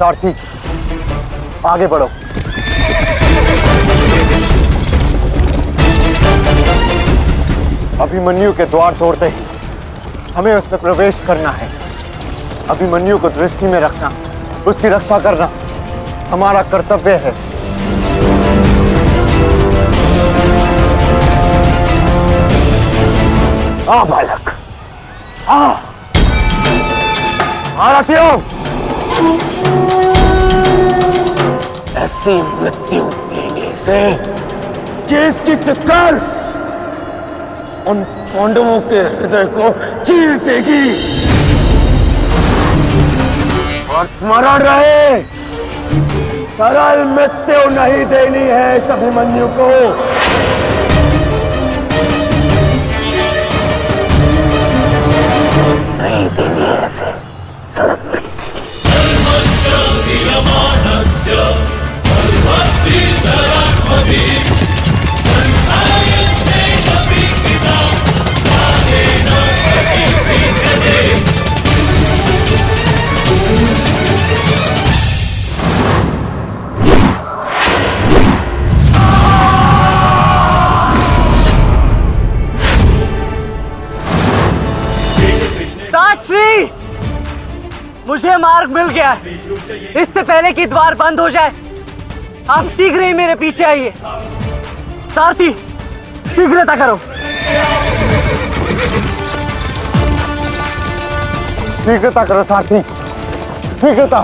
सारथी, आगे बढ़ो। अभिमन्यु के द्वार तोड़ते ही हमें उसमें प्रवेश करना है। अभिमन्यु को दृष्टि में रखना, उसकी रक्षा करना हमारा कर्तव्य है। आ बालक, आ आरतियों, ऐसी मृत्यु देने से कि इसकी चित्कार उन पांडवों के हृदय को चीर देगी। और स्मरण रहे, सरल मृत्यु नहीं देनी है इस अभिमन्यु को। नहीं देनी है ऐसे सरल मृत्यु। मुझे मार्ग मिल गया है। इससे पहले कि द्वार बंद हो जाए, आप शीघ्र ही मेरे पीछे आइए। सारथी, शीघ्रता करो। शीघ्रता करो सारथी, शीघ्रता।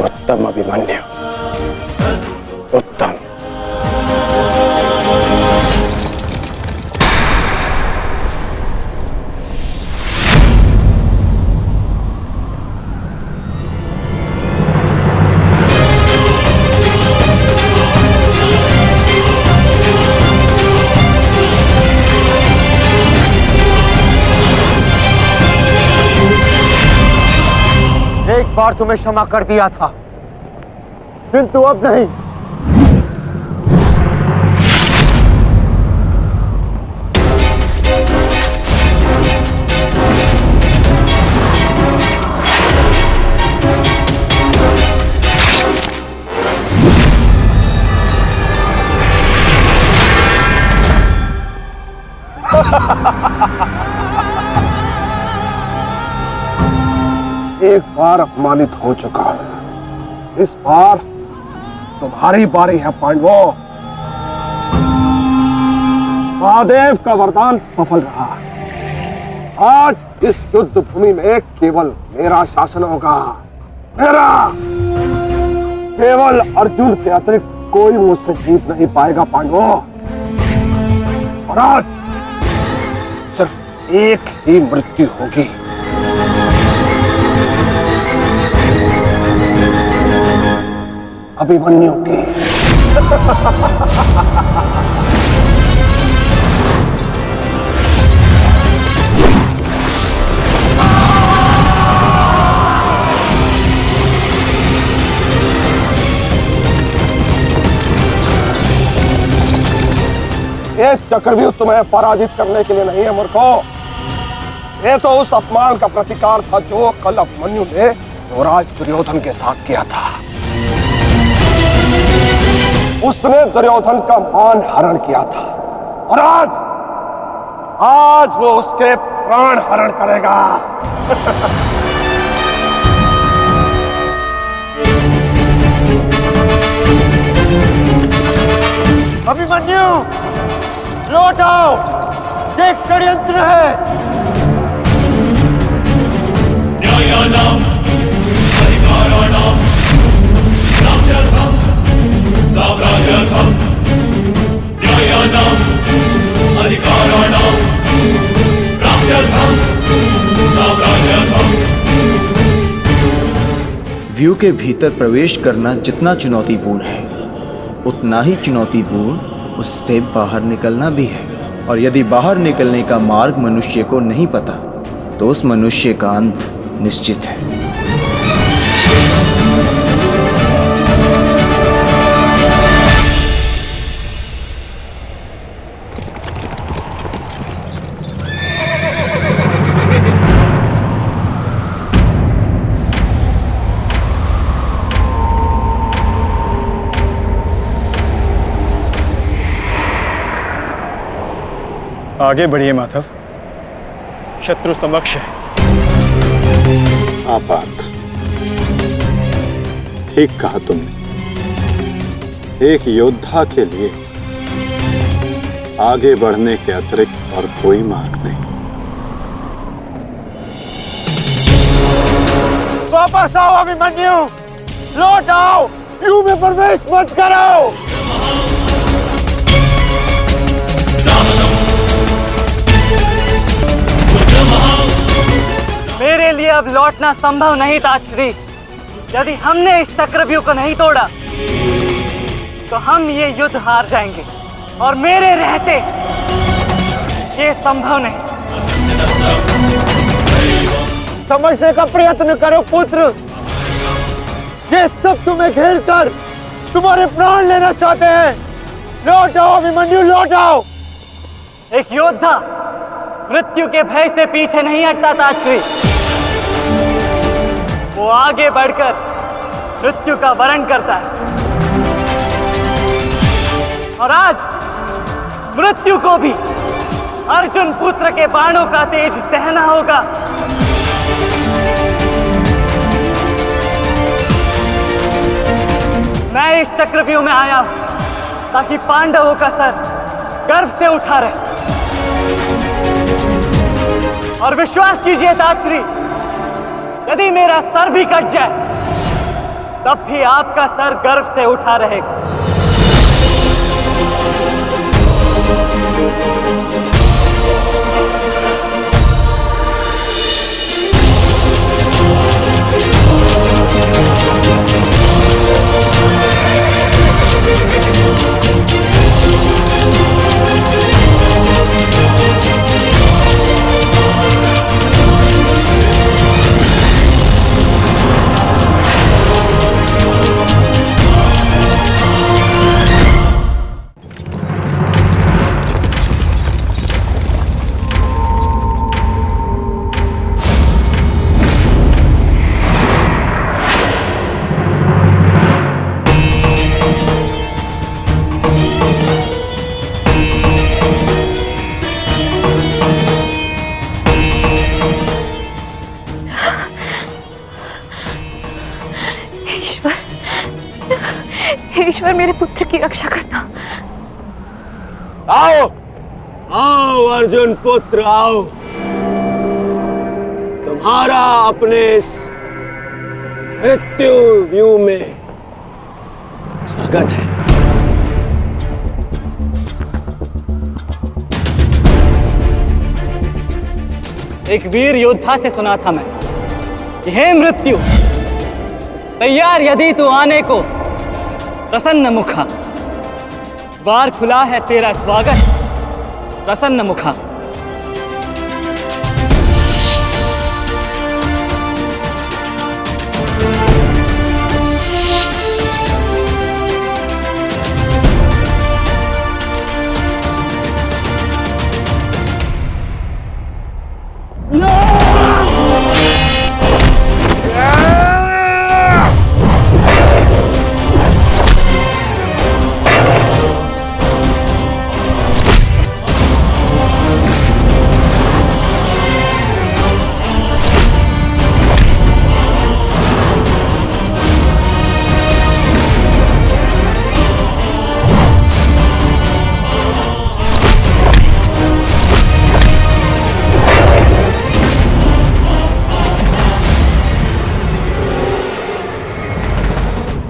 उत्तम अभिमन्यु, उत्तम। एक बार तुम्हें क्षमा कर दिया था, किंतु अब नहीं। एक बार अपमानित हो चुका हूं, इस बार तुम्हारी बारी है पांडवों। महादेव का वरदान सफल रहा। आज इस युद्ध भूमि में केवल मेरा शासन होगा, मेरा। केवल अर्जुन के अतिरिक्त कोई मुझसे जीत नहीं पाएगा पांडवों। और आज सिर्फ एक ही मृत्यु होगी। अभिमन्यु की। ये चक्रव्यूह तुम्हें पराजित करने के लिए नहीं है मूर्खों। ये तो उस अपमान का प्रतिकार था जो कल अभिमन्यु ने युवराज दुर्योधन के साथ किया था। उसने दुर्योधन का मान हरण किया था और आज वो उसके प्राण हरण करेगा। अभिमन्यु, लौट आओ, ये षड्यंत्र है। न्यायानाम अधिकाराणाम साम्यर्थम साम्राज्यर्थम। न्यायानाम अधिकाराणाम साम्यर्थम साम्राज्यर्थम। व्यू के भीतर प्रवेश करना जितना चुनौतीपूर्ण है, उतना ही चुनौतीपूर्ण उससे बाहर निकलना भी है। और यदि बाहर निकलने का मार्ग मनुष्य को नहीं पता, तो उस मनुष्य का अंत निश्चित है। आगे बढ़िए माधव, शत्रु समक्ष है। आपात, ठीक कहा तुमने। एक योद्धा के लिए आगे बढ़ने के अतिरिक्त और कोई मार्ग नहीं। वापस आओ अभिमन्यु, लौट आओ, व्यू में प्रवेश मत करो। मेरे लिए अब लौटना संभव नहीं था श्री। यदि हमने इस चक्रव्यूह को नहीं तोड़ा तो हम ये युद्ध हार जाएंगे, और मेरे रहते ये संभव नहीं। समझने का प्रयत्न करो पुत्र, ये सब तुम्हें घेर कर तुम्हारे प्राण लेना चाहते हैं। लौट आओ अभिमन्यु, लौट आओ। एक योद्धा मृत्यु के भय से पीछे नहीं हटता था श्री। वो आगे बढ़कर मृत्यु का वरण करता है, और आज मृत्यु को भी अर्जुन पुत्र के बाणों का तेज सहना होगा। मैं इस चक्रव्यूह में आया हूं ताकि पांडवों का सर गर्व से उठा रहे। और विश्वास कीजिए ताश्री, यदि मेरा सर भी कट जाए तब भी आपका सर गर्व से उठा रहेगा। ईश्वर, मेरे पुत्र की रक्षा करना। आओ आओ अर्जुन पुत्र, आओ। तुम्हारा अपने इस मृत्यु व्यू में स्वागत है। एक वीर योद्धा से सुना था मैं कि हे मृत्यु, तैयार यदि तू आने को प्रसन्न मुखा, द्वार खुला है तेरा स्वागत प्रसन्न मुखा।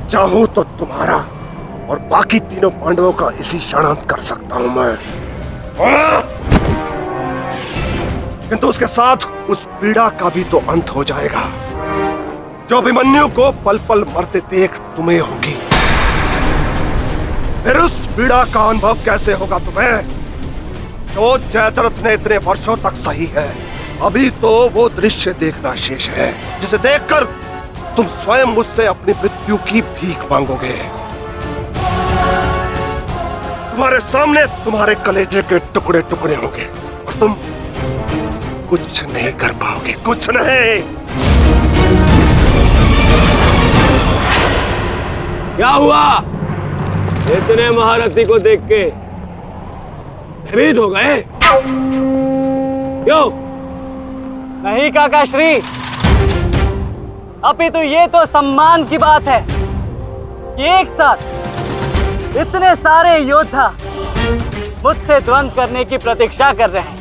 चाहूं तो तुम्हारा और बाकी तीनों पांडवों का इसी क्षण अंत कर सकता हूं मैं, किंतु उसके साथ उस पीड़ा का भी तो अंत हो जाएगा जो अभिमन्यु को पल पल मरते देख तुम्हें होगी। फिर उस पीड़ा का अनुभव कैसे होगा तुम्हें जो जयद्रथ ने इतने वर्षों तक सही है। अभी तो वो दृश्य देखना शेष है जिसे देखकर तुम स्वयं मुझसे अपनी मृत्यु की भीख मांगोगे। तुम्हारे सामने तुम्हारे कलेजे के टुकड़े टुकड़े होंगे और तुम कुछ नहीं कर पाओगे, कुछ नहीं। क्या हुआ? इतने महारथी को देख के भयभीत हो गए? क्यों? नहीं काका श्री, अपितु ये तो सम्मान की बात है कि एक साथ इतने सारे योद्धा मुझसे द्वंद्व करने की प्रतीक्षा कर रहे हैं।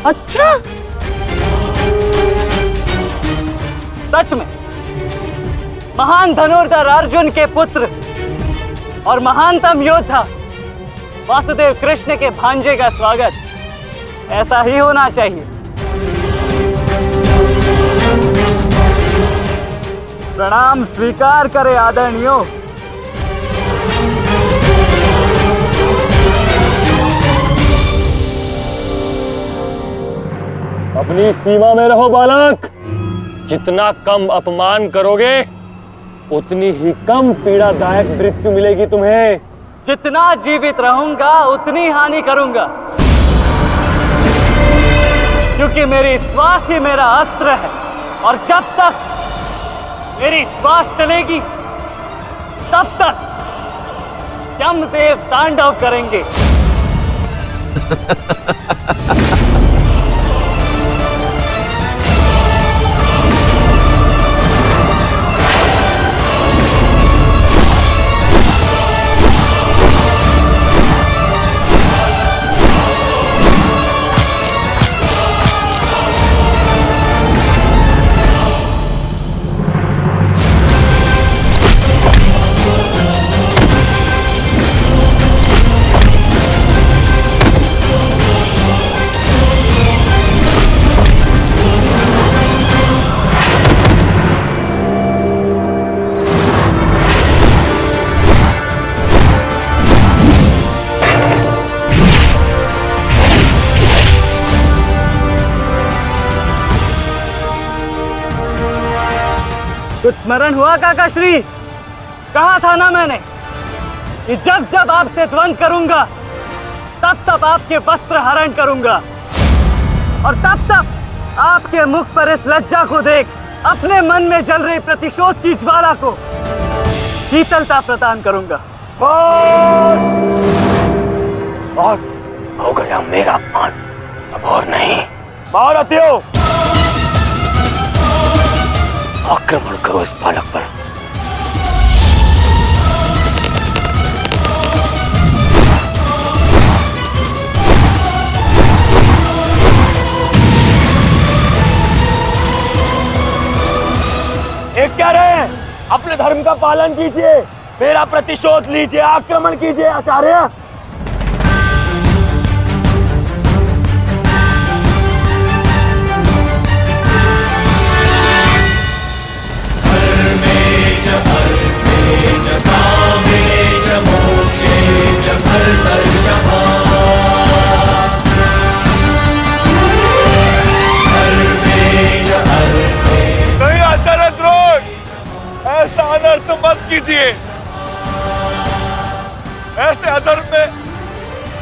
अच्छा, सच में महान धनुर्धर अर्जुन के पुत्र और महानतम योद्धा वासुदेव कृष्ण के भांजे का स्वागत ऐसा ही होना चाहिए। प्रणाम स्वीकार करे आदरणीयों। अपनी सीमा में रहो बालक। जितना कम अपमान करोगे उतनी ही कम पीड़ादायक मृत्यु मिलेगी तुम्हें। जितना जीवित रहूंगा उतनी हानि करूंगा, क्योंकि मेरी श्वास ही मेरा अस्त्र है और जब तक मेरी श्वास चलेगी तब तक यमदेव तांडव करेंगे। कुछ स्मरण हुआ काका श्री? कहा था ना मैंने कि जब जब आपसे द्वंद्व करूंगा तब तब आपके वस्त्र हरण करूंगा और तब तब आपके मुख पर इस लज्जा को देख अपने मन में जल रही प्रतिशोध की ज्वाला को शीतलता प्रदान करूंगा। बहुत हो गया मेरा अपमान, अब और नहीं। महारथियों, आक्रमण करो इस बालक पर। एक क्या रहे, अपने धर्म का पालन कीजिए, मेरा प्रतिशोध लीजिए, आक्रमण कीजिए आचार्य। ऐसा अनर्थ मत कीजिए। ऐसे अधर्म में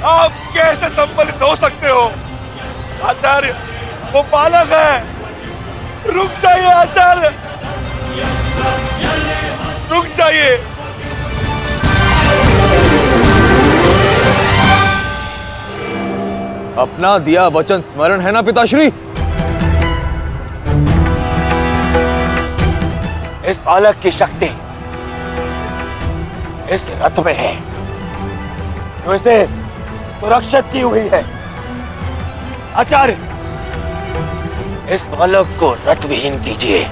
आप कैसे सम्मिलित हो सकते हो? आचार्य, वो बालक है। रुक जाइए आचार्य, रुक जाइए। अपना दिया वचन स्मरण है ना पिताश्री? इस बालक की शक्ति इस रथ में है, तो इसे सुरक्षित की हुई है। आचार्य, इस बालक को रथ विहीन कीजिए।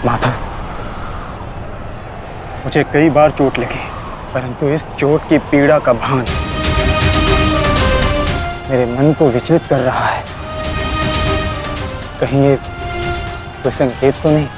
माधव, मुझे कई बार चोट लगी, परंतु इस चोट की पीड़ा का भान मेरे मन को विचलित कर रहा है। कहीं ये कोई संकेत तो नहीं?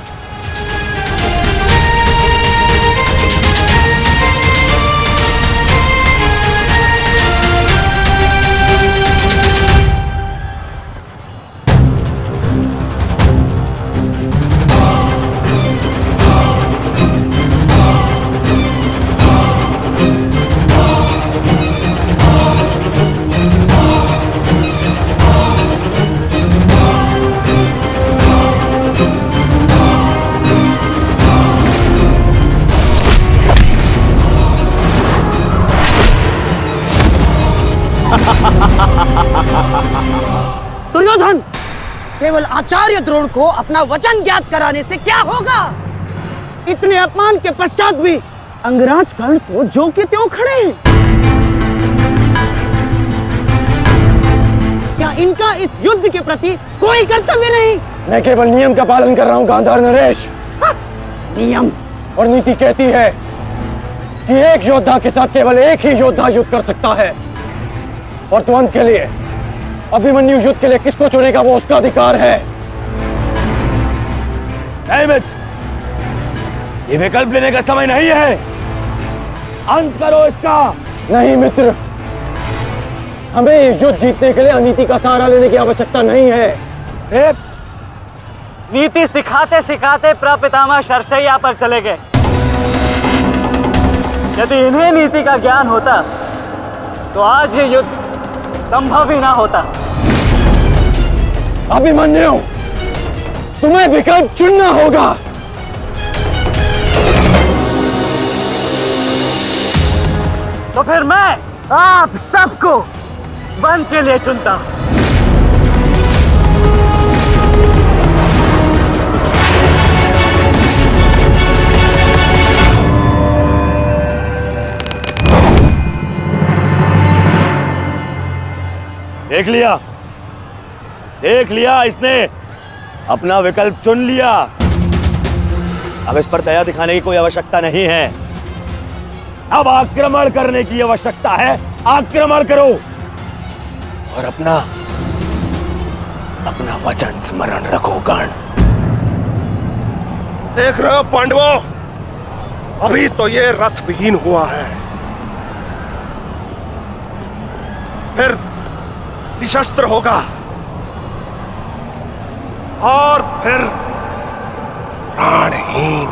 दुर्योधन, केवल आचार्य द्रोण को अपना वचन ज्ञात कराने से क्या होगा? इतने अपमान के पश्चात भी अंगराज कर्ण तो जो के त्यों खड़े हैं। क्या इनका इस युद्ध के प्रति कोई कर्तव्य नहीं? मैं केवल नियम का पालन कर रहा हूँ गांधार नरेश। नियम और नीति कहती है कि एक योद्धा के साथ केवल एक ही योद्धा युद्ध कर सकता है, और तुरंत के लिए अभिमन्यु युद्ध के लिए किसको चुनेगा वो उसका अधिकार है। मित्र, ये विकल्प लेने का समय नहीं है, अंत करो इसका। नहीं मित्र, हमें इस युद्ध जीतने के लिए अनीति का सहारा लेने की आवश्यकता नहीं है। नीति सिखाते सिखाते प्रपितामह शरशैया पर चले गए। यदि इन्हें नीति का ज्ञान होता तो आज ये युद्ध संभव ही ना होता। अभिमन्यु, तुम्हें विकल्प चुनना होगा। तो फिर मैं आप सबको वन के लिए चुनता हूं। देख लिया, इसने अपना विकल्प चुन लिया। अब इस पर दया दिखाने की कोई आवश्यकता नहीं है। अब आक्रमण करने की आवश्यकता है। आक्रमण करो और अपना वचन स्मरण रखो कर्ण। देख रहे हो पांडवों, अभी तो ये रथ विहीन हुआ है, फिर निशस्त्र होगा और फिर प्राणहीन।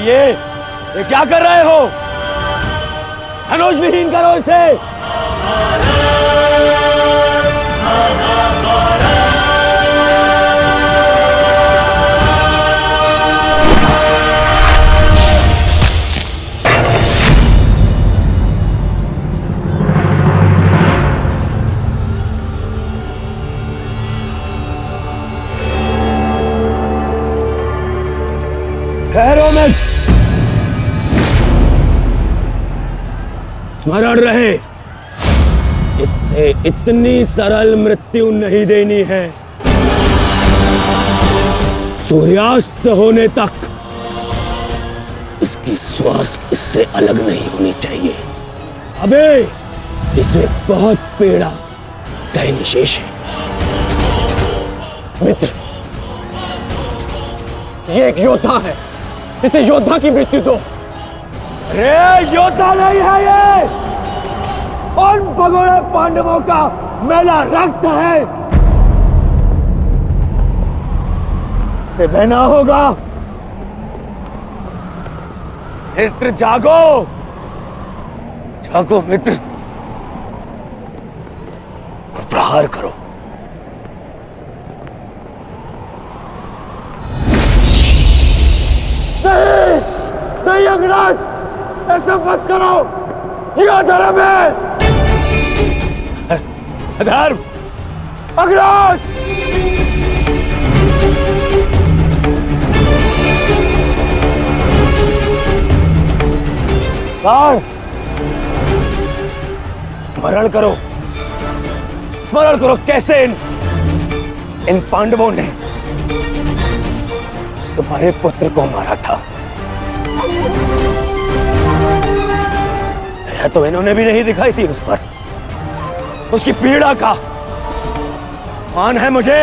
ये क्या कर रहे हो? धनुष विहीन करो इसे। ठहरो मत, स्मरण रहे, इससे इतनी सरल मृत्यु नहीं देनी है। सूर्यास्त होने तक इसकी श्वास इससे अलग नहीं होनी चाहिए। अबे इसमें बहुत पीड़ा सहनी शेष है। मित्र, ये एक योद्धा है, इसे योद्धा की मृत्यु दो। अरे योद्धा नहीं है ये, उन भगोड़े पांडवों का मेला रक्त है। इसे बहना होगा। मित्र जागो, जागो मित्र, और प्रहार करो। नहीं अंगराज, ऐसा मत करो, ये अधर्म है। अधर्म? अंगराज! स्मरण करो, कैसे इन पांडवों ने तुम्हारे पुत्र को मारा था। दया तो इन्होंने भी नहीं दिखाई थी उस पर। उसकी पीड़ा का मान है मुझे।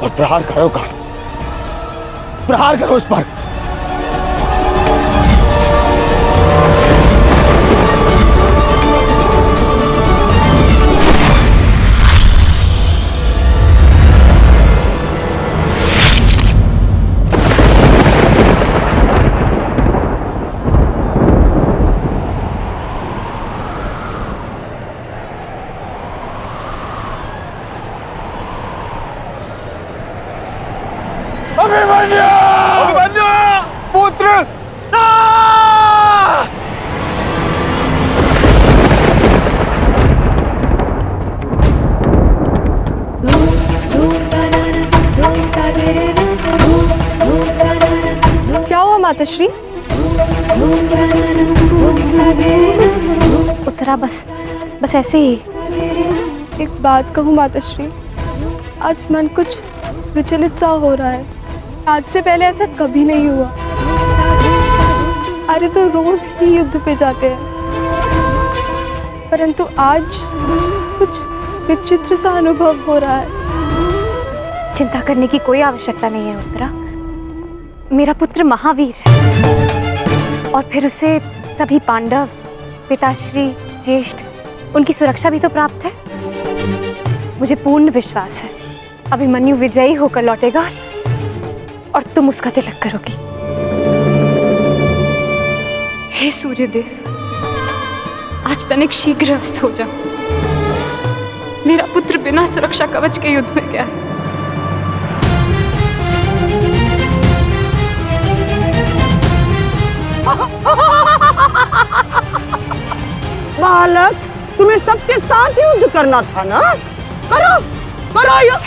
और प्रहार करो प्रहार करो उस पर। पुत्र क्या हुआ माताश्री? उत्तरा बस ऐसे ही। एक बात कहूँ माताश्री, आज मन कुछ विचलित सा हो रहा है। आज से पहले ऐसा कभी नहीं हुआ। अरे तो रोज ही युद्ध पे जाते हैं, परंतु आज कुछ विचित्र सा अनुभव हो रहा है। चिंता करने की कोई आवश्यकता नहीं है उत्तरा। मेरा पुत्र महावीर है और फिर उसे सभी पांडव, पिताश्री, ज्येष्ठ, उनकी सुरक्षा भी तो प्राप्त है। मुझे पूर्ण विश्वास है अभिमन्यु विजयी होकर लौटेगा और तुम उसका तिलक करोगी। हे सूर्यदेव, आज तनिक शीघ्र अस्त हो जाओ। मेरा पुत्र बिना सुरक्षा कवच के युद्ध में गया है। बालक, तुम्हें सबके साथ युद्ध करना था ना? करो करो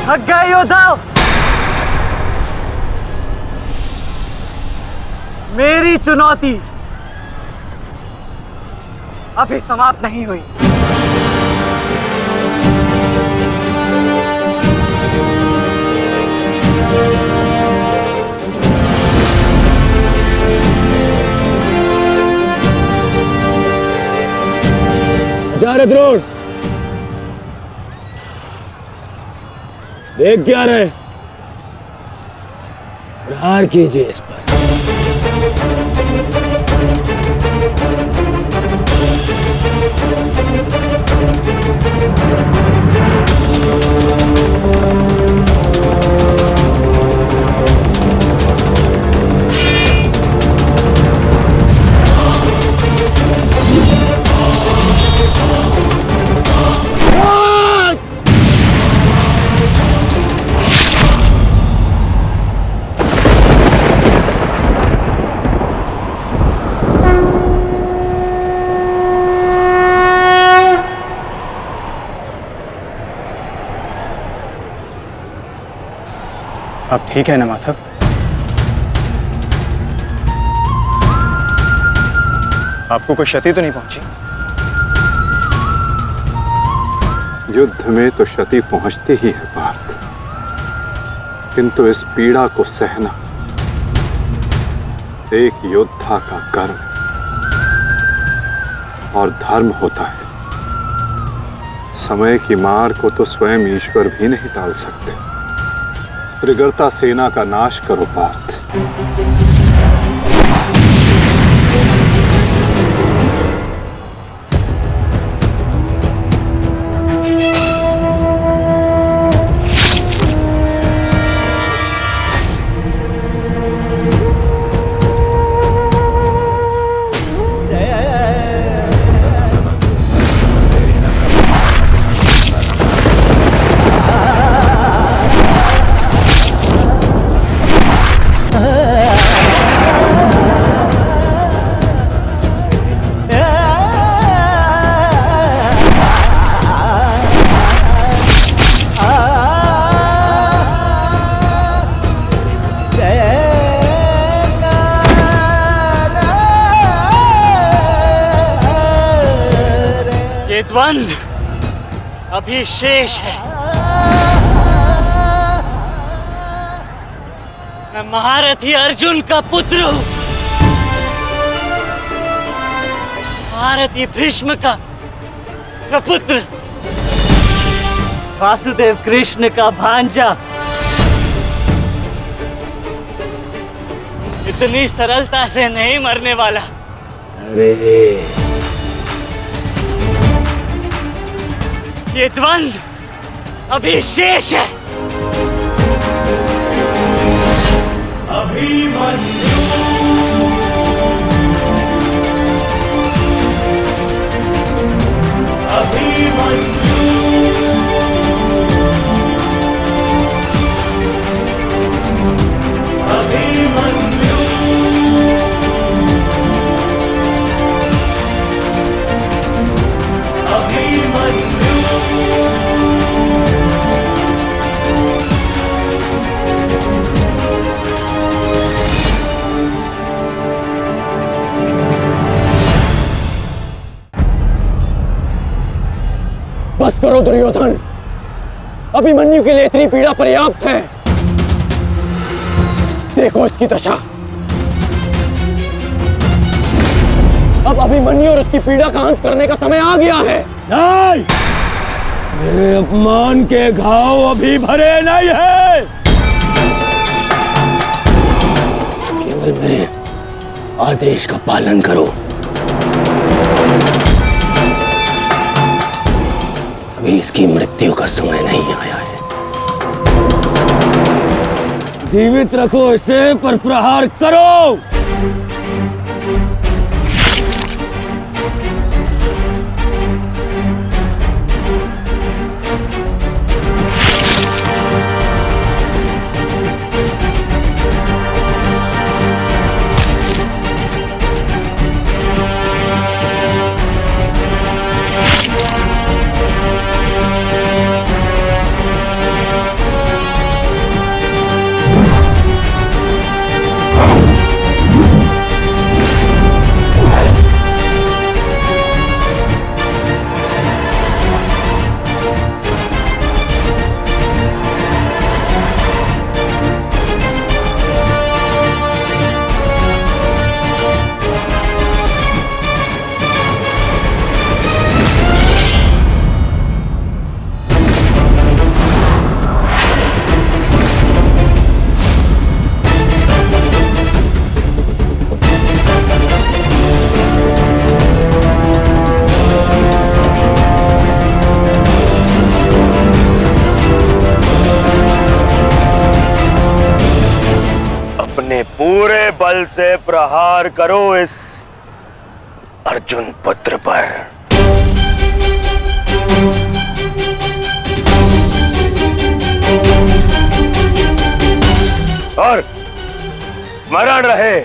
थक गए योद्धाओ? मेरी चुनौती अभी समाप्त नहीं हुई। आचार्य द्रोण, देख क्या रहे? प्रहार कीजिए इस पर। अब ठीक है ना माधव? आपको कोई क्षति तो नहीं पहुंची? युद्ध में तो क्षति पहुंचती ही है पार्थ, किंतु इस पीड़ा को सहना एक योद्धा का कर्म और धर्म होता है। समय की मार को तो स्वयं ईश्वर भी नहीं टाल सकते। त्रिगर्ता सेना का नाश करो पार्थ। द्वंद्व अभी शेष है। मैं महारथी अर्जुन का पुत्र हूं, महारथी भीष्म का प्रपुत्र, वासुदेव कृष्ण का भांजा। इतनी सरलता से नहीं मरने वाला। अरे ये द्वंद्व अभी शेष है। अभिमन्यु अभिमन्यु अभिमन्यु अभिमन्यु बस करो दुर्योधन, अभिमन्यु के लिए इतनी पीड़ा पर्याप्त है। देखो इसकी दशा। अब अभिमन्यु और उसकी पीड़ा का अंत करने का समय आ गया है। नहीं, मेरे अपमान के घाव अभी भरे नहीं है। केवल मेरे आदेश का पालन करो। अभी इसकी मृत्यु का समय नहीं आया है। जीवित रखो इसे, पर प्रहार करो। पूरे बल से प्रहार करो इस अर्जुन पुत्र पर। और स्मरण रहे,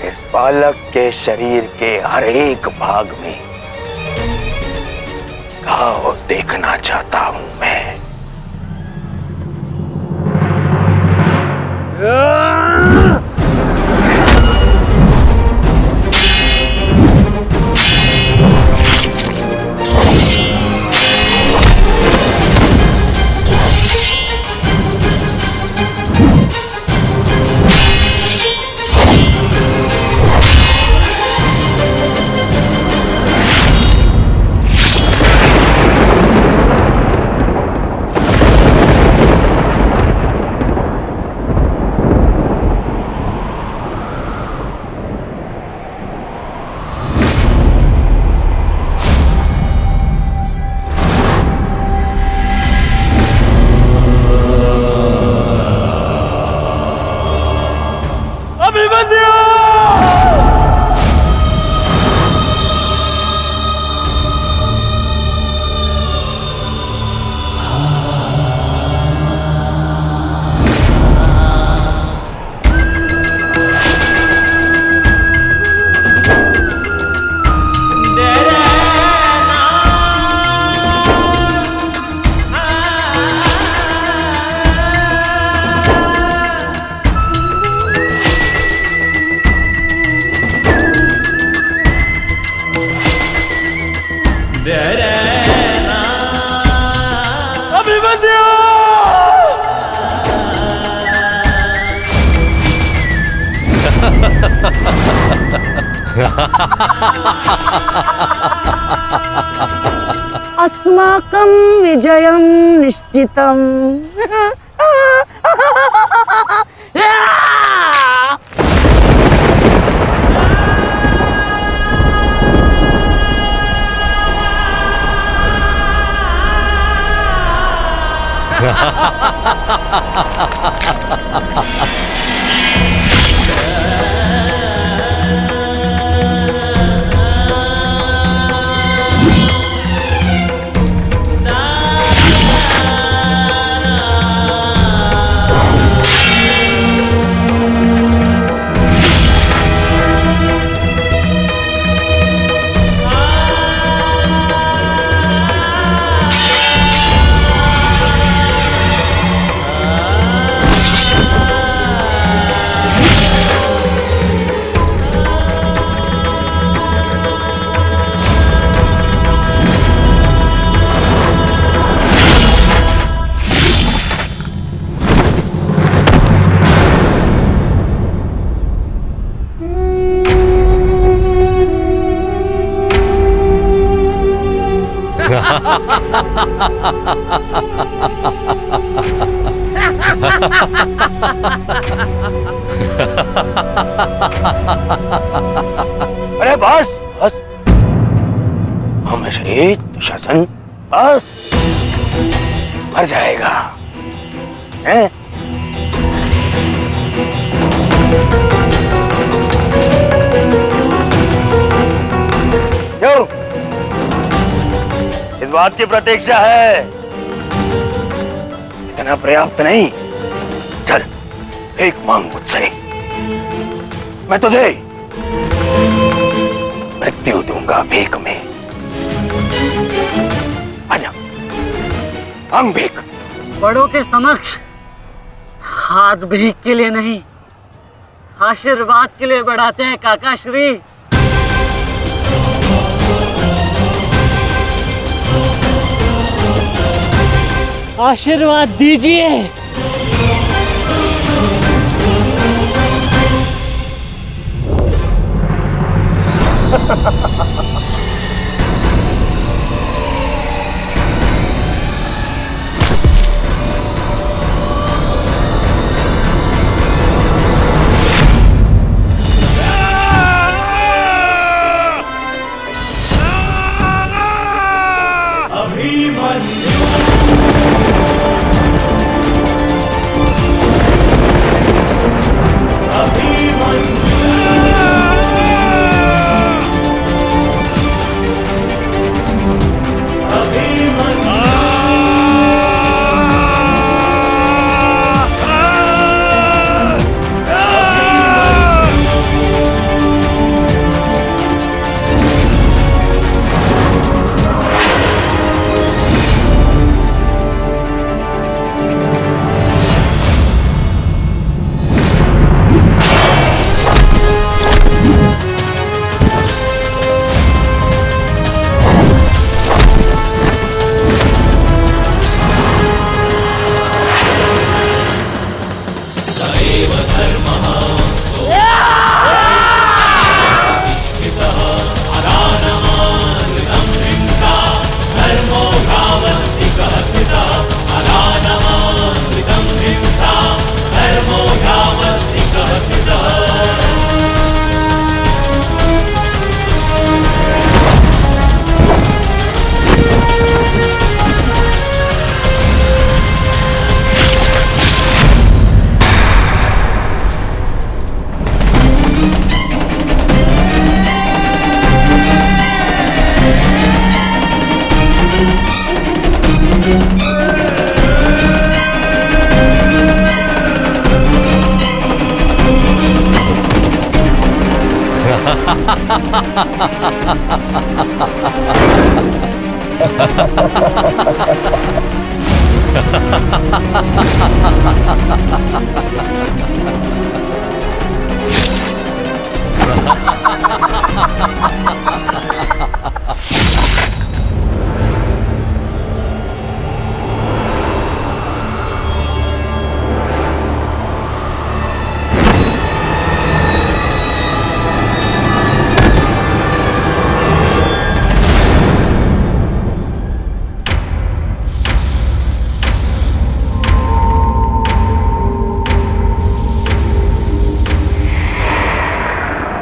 इस बालक के शरीर के हर एक भाग में घाव देखना चाहता हूं मैं। अस्माकं विजयं निश्चितम्। अरे बस बस, श्री दुशासन बस, मर जाएगा हैं? क्यों? इस बात की प्रतीक्षा है? इतना पर्याप्त नहीं? चल एक मांग मुझसे, मैं तुझे मृत्यु दूंगा भीख में। आजा, मांग भीख। बड़ों के समक्ष हाथ भीख के लिए नहीं, आशीर्वाद के लिए बढ़ाते हैं काका श्री। आशीर्वाद दीजिए।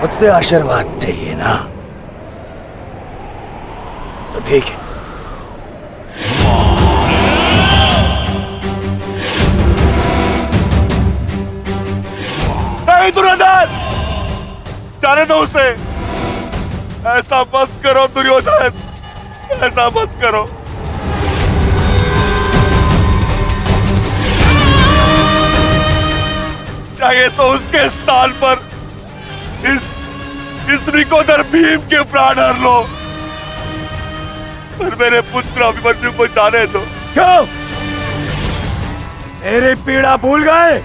मुझसे आशीर्वाद चाहिए ना, तो ठीक है। नहीं दुर्योधन, जाने दो उसे। ऐसा मत करो दुर्योधन, ऐसा मत करो। चाहिए तो उसके स्थान पर इस निकोदर भीम के प्राण हर लो, पर मेरे पुत्र अभिमन्यु को जाने दो। क्यों? मेरी पीड़ा भूल गए?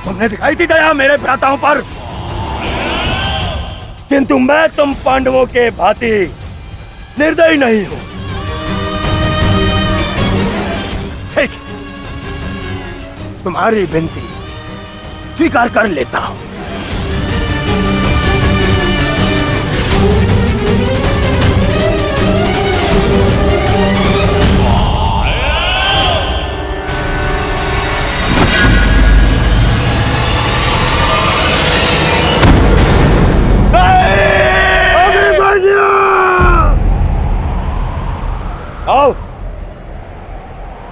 तुमने दिखाई थी दया मेरे भ्राताओं पर, किंतु मैं तुम पांडवों के भांति निर्दयी नहीं हूं। ठीक, तुम्हारी विनती स्वीकार कर लेता हूं। आओ,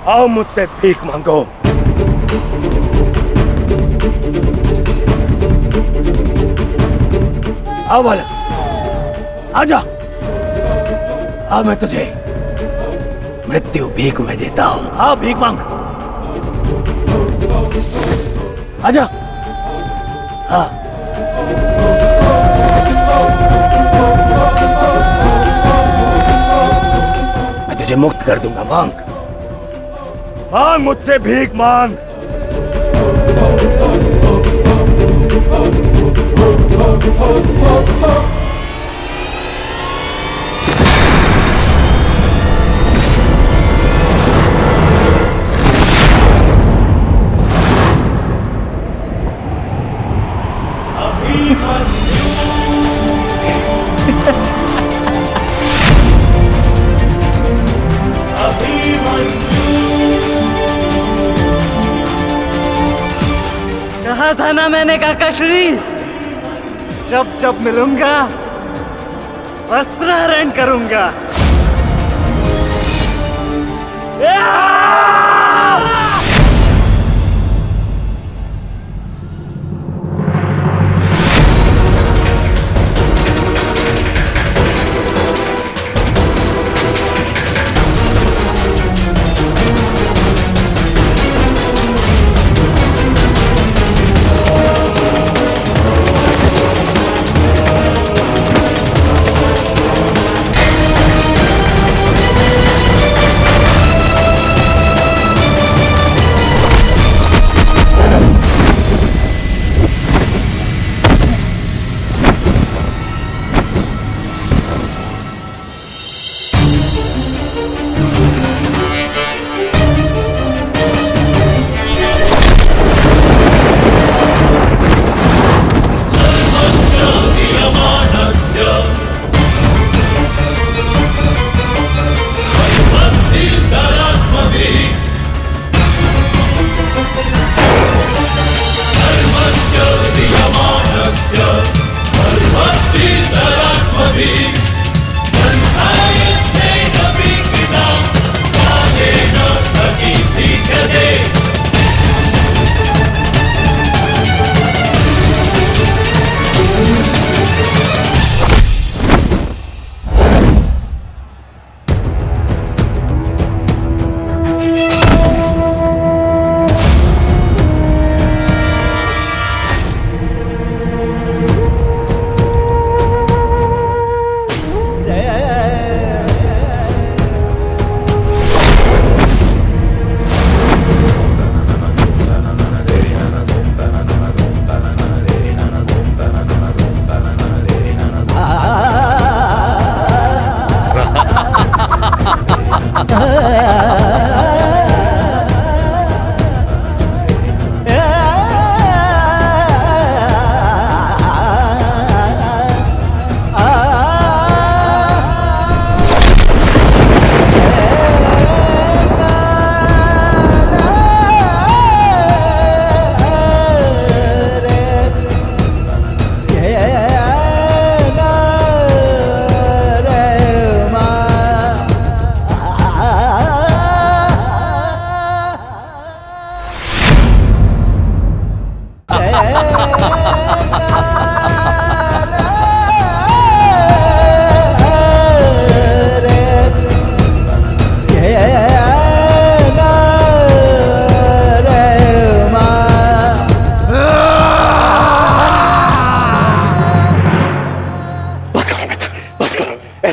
आओ मुझसे भीख मांगो। आओ बालक, आजा। आओ, मैं तुझे मृत्यु भीख में देता हूं। आओ, भीख मांग। आजा। हाँ, तुझे मुक्त कर दूंगा। मांग, मांग मुझसे भीख मांग। कहा था ना मैंने काकाश्री, जब जब मिलूंगा वस्त्रहरण करूंगा।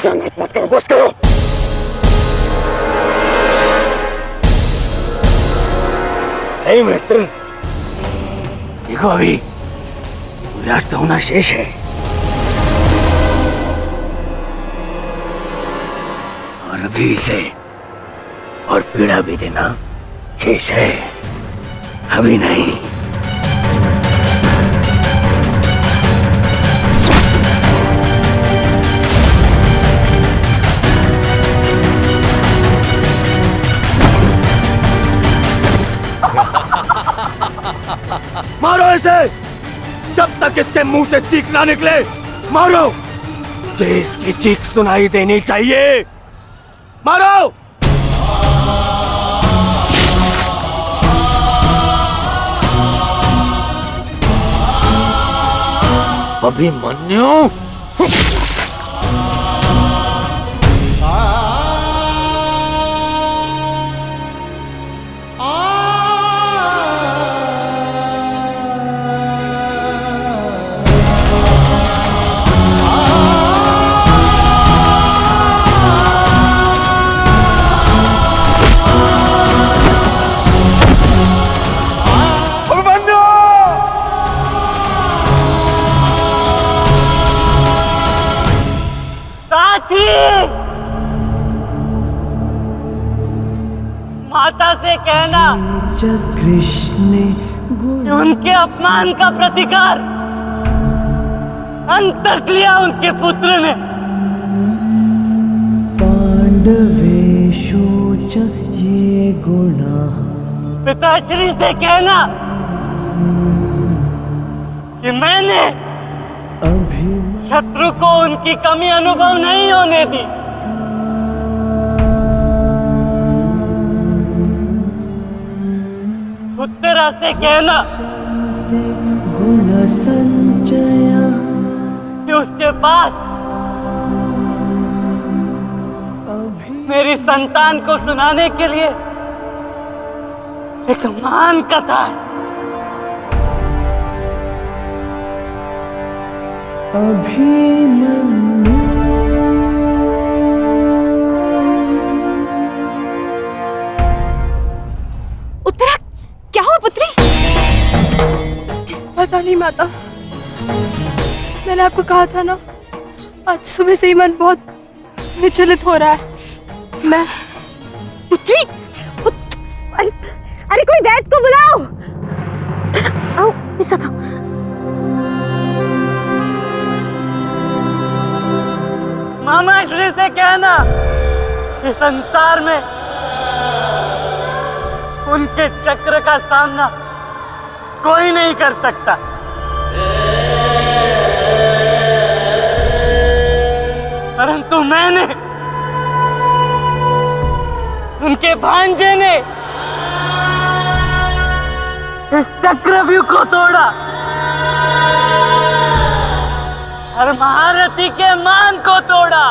अनर्थ मत करो, बस करो। नहीं मित्र, देखो अभी सूर्यास्त होना शेष है और अभी इसे और पीड़ा भी देना शेष है, अभी नहीं। मारो इसे, जब तक इसके मुंह से चीख ना निकले। मारो, मुझे इसकी चीख सुनाई देनी चाहिए। मारो। अभिमन्यु, माता से कहना कृष्ण कि उनके अपमान का प्रतिकार अंत तक लिया उनके पुत्र ने। पांडवेषु च ये गुणा। पिताश्री से कहना कि मैंने शत्रु को उनकी कमी अनुभव नहीं होने दी। उत्तरा से कहना गुण संचय कि उसके पास मेरी संतान को सुनाने के लिए एक महान कथा है। अभिमन्यु उत्तरा, क्या हुआ पुत्री? पता नहीं माता, मैंने आपको कहा था ना, आज सुबह से ही मन बहुत विचलित हो रहा है। मैं पुत्री, अरे कोई वैद्य को बुलाओ। आओ, ऐसा था। मामा श्री से कहना कि संसार में उनके चक्र का सामना कोई नहीं कर सकता। परंतु मैंने, उनके भांजे ने इस चक्रव्यूह को तोड़ा और महारथी के मान को तोड़ा।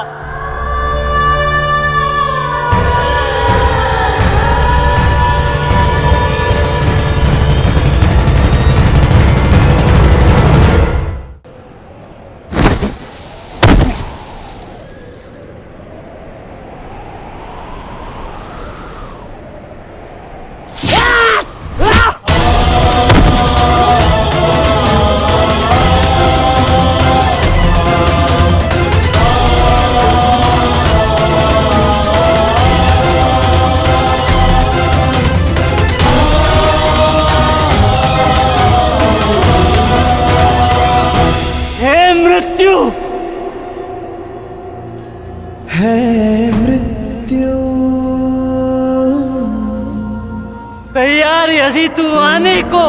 तैयार यदि तू आने को,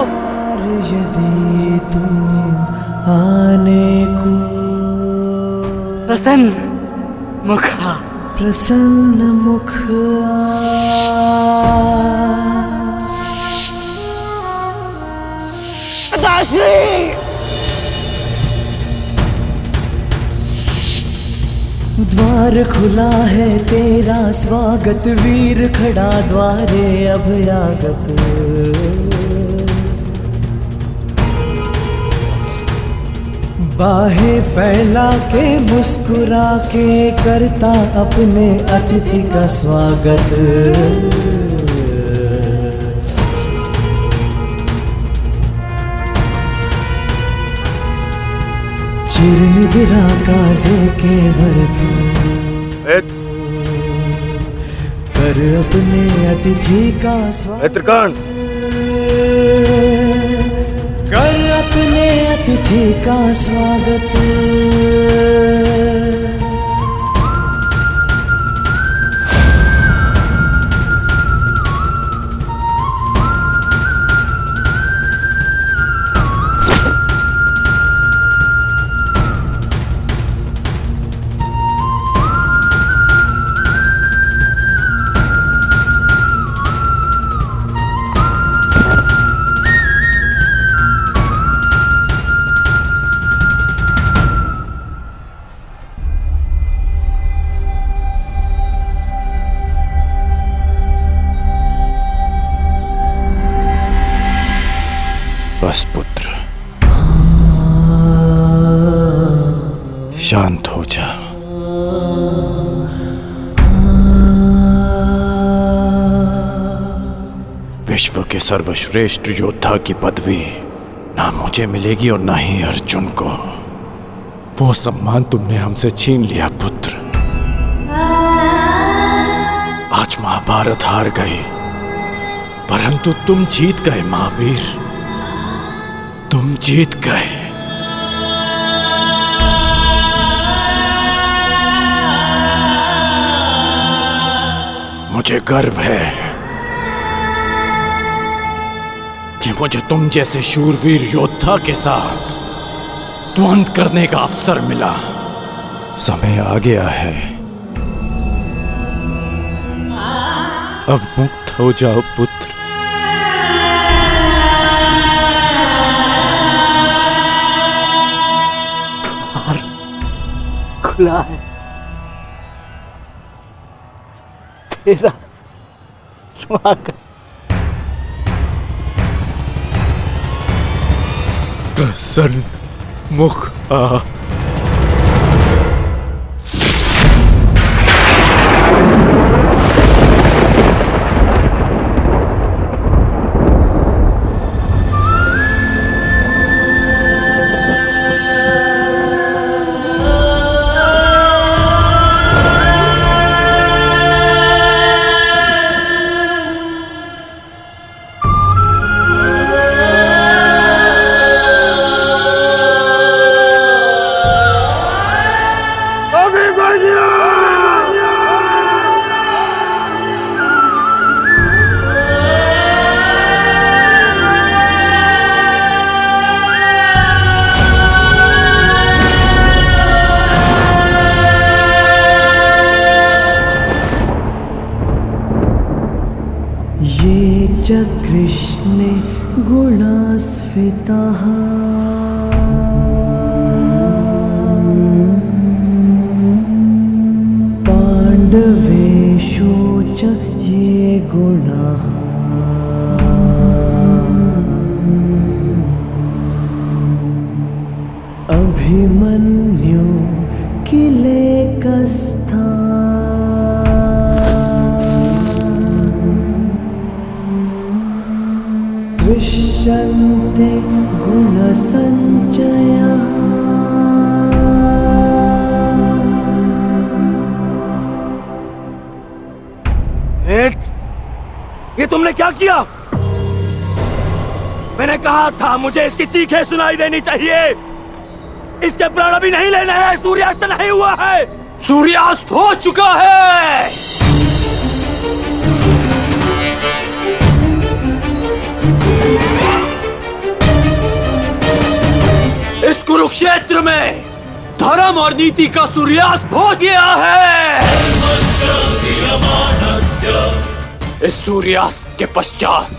यदि तू आने को प्रसन्न मुखा, प्रसन्न मुख द्वार खुला है तेरा स्वागत, वीर खड़ा द्वारे अभयागत। बाहें फैला के मुस्कुरा के करता अपने अतिथि का स्वागत। चिरनिद्रा का देके भर तू कर अपने अतिथि का स्वागत। कर अपने अतिथि का स्वागत। बस पुत्र, शांत हो जा। विश्व के सर्वश्रेष्ठ योद्धा की पदवी ना मुझे मिलेगी और ना ही अर्जुन को। वो सम्मान तुमने हमसे छीन लिया पुत्र। आज महाभारत हार गई, परंतु तुम जीत गए महावीर, तुम जीत गए। मुझे गर्व है कि मुझे तुम जैसे शूरवीर योद्धा के साथ द्वंद्व करने का अवसर मिला। समय आ गया है, अब मुक्त हो जाओ पुत्र। खुला है तेरा स्वागत। प्रसन्न मुख आ। ये कृष्णे गुणास्फितः पाण्डवेषु च ये गुणाः अभिमन्यु किलेकस्था दृश्यन्ते गुणसञ्चयः। ये तुमने क्या किया? मैंने कहा था मुझे इसकी चीखें सुनाई देनी चाहिए। इसके प्राण अभी नहीं लेने हैं, सूर्यास्त नहीं हुआ है। सूर्यास्त हो चुका है। इस कुरुक्षेत्र में धर्म और नीति का सूर्यास्त हो गया है। इस सूर्यास्त के पश्चात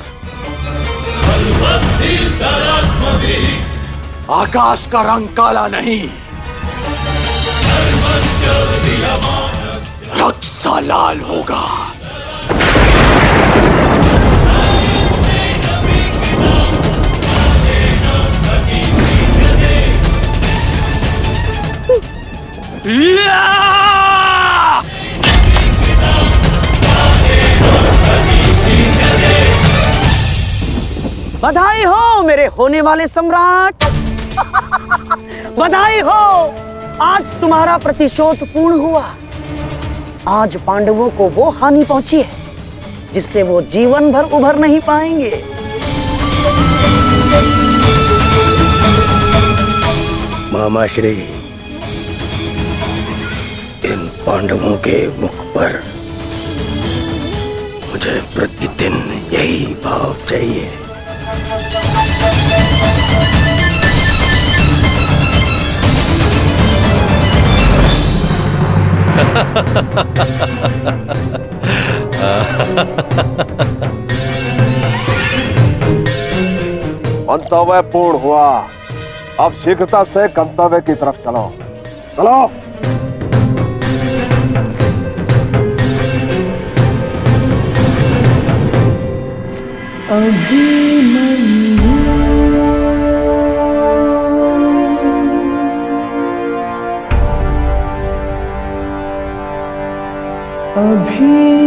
आकाश का रंग काला नहीं, रक्त सा लाल होगा। बधाई हो मेरे होने वाले सम्राट। बधाई हो, आज तुम्हारा प्रतिशोध पूर्ण हुआ। आज पांडवों को वो हानि पहुंची है जिससे वो जीवन भर उभर नहीं पाएंगे। मामाश्री, इन पांडवों के मुख पर मुझे प्रतिदिन यही भाव चाहिए। मंतव्य पूर्ण हुआ। अब शीघ्रता से गंतव्य की तरफ चलो। चलो। अभिमन्यु अभिमन्यु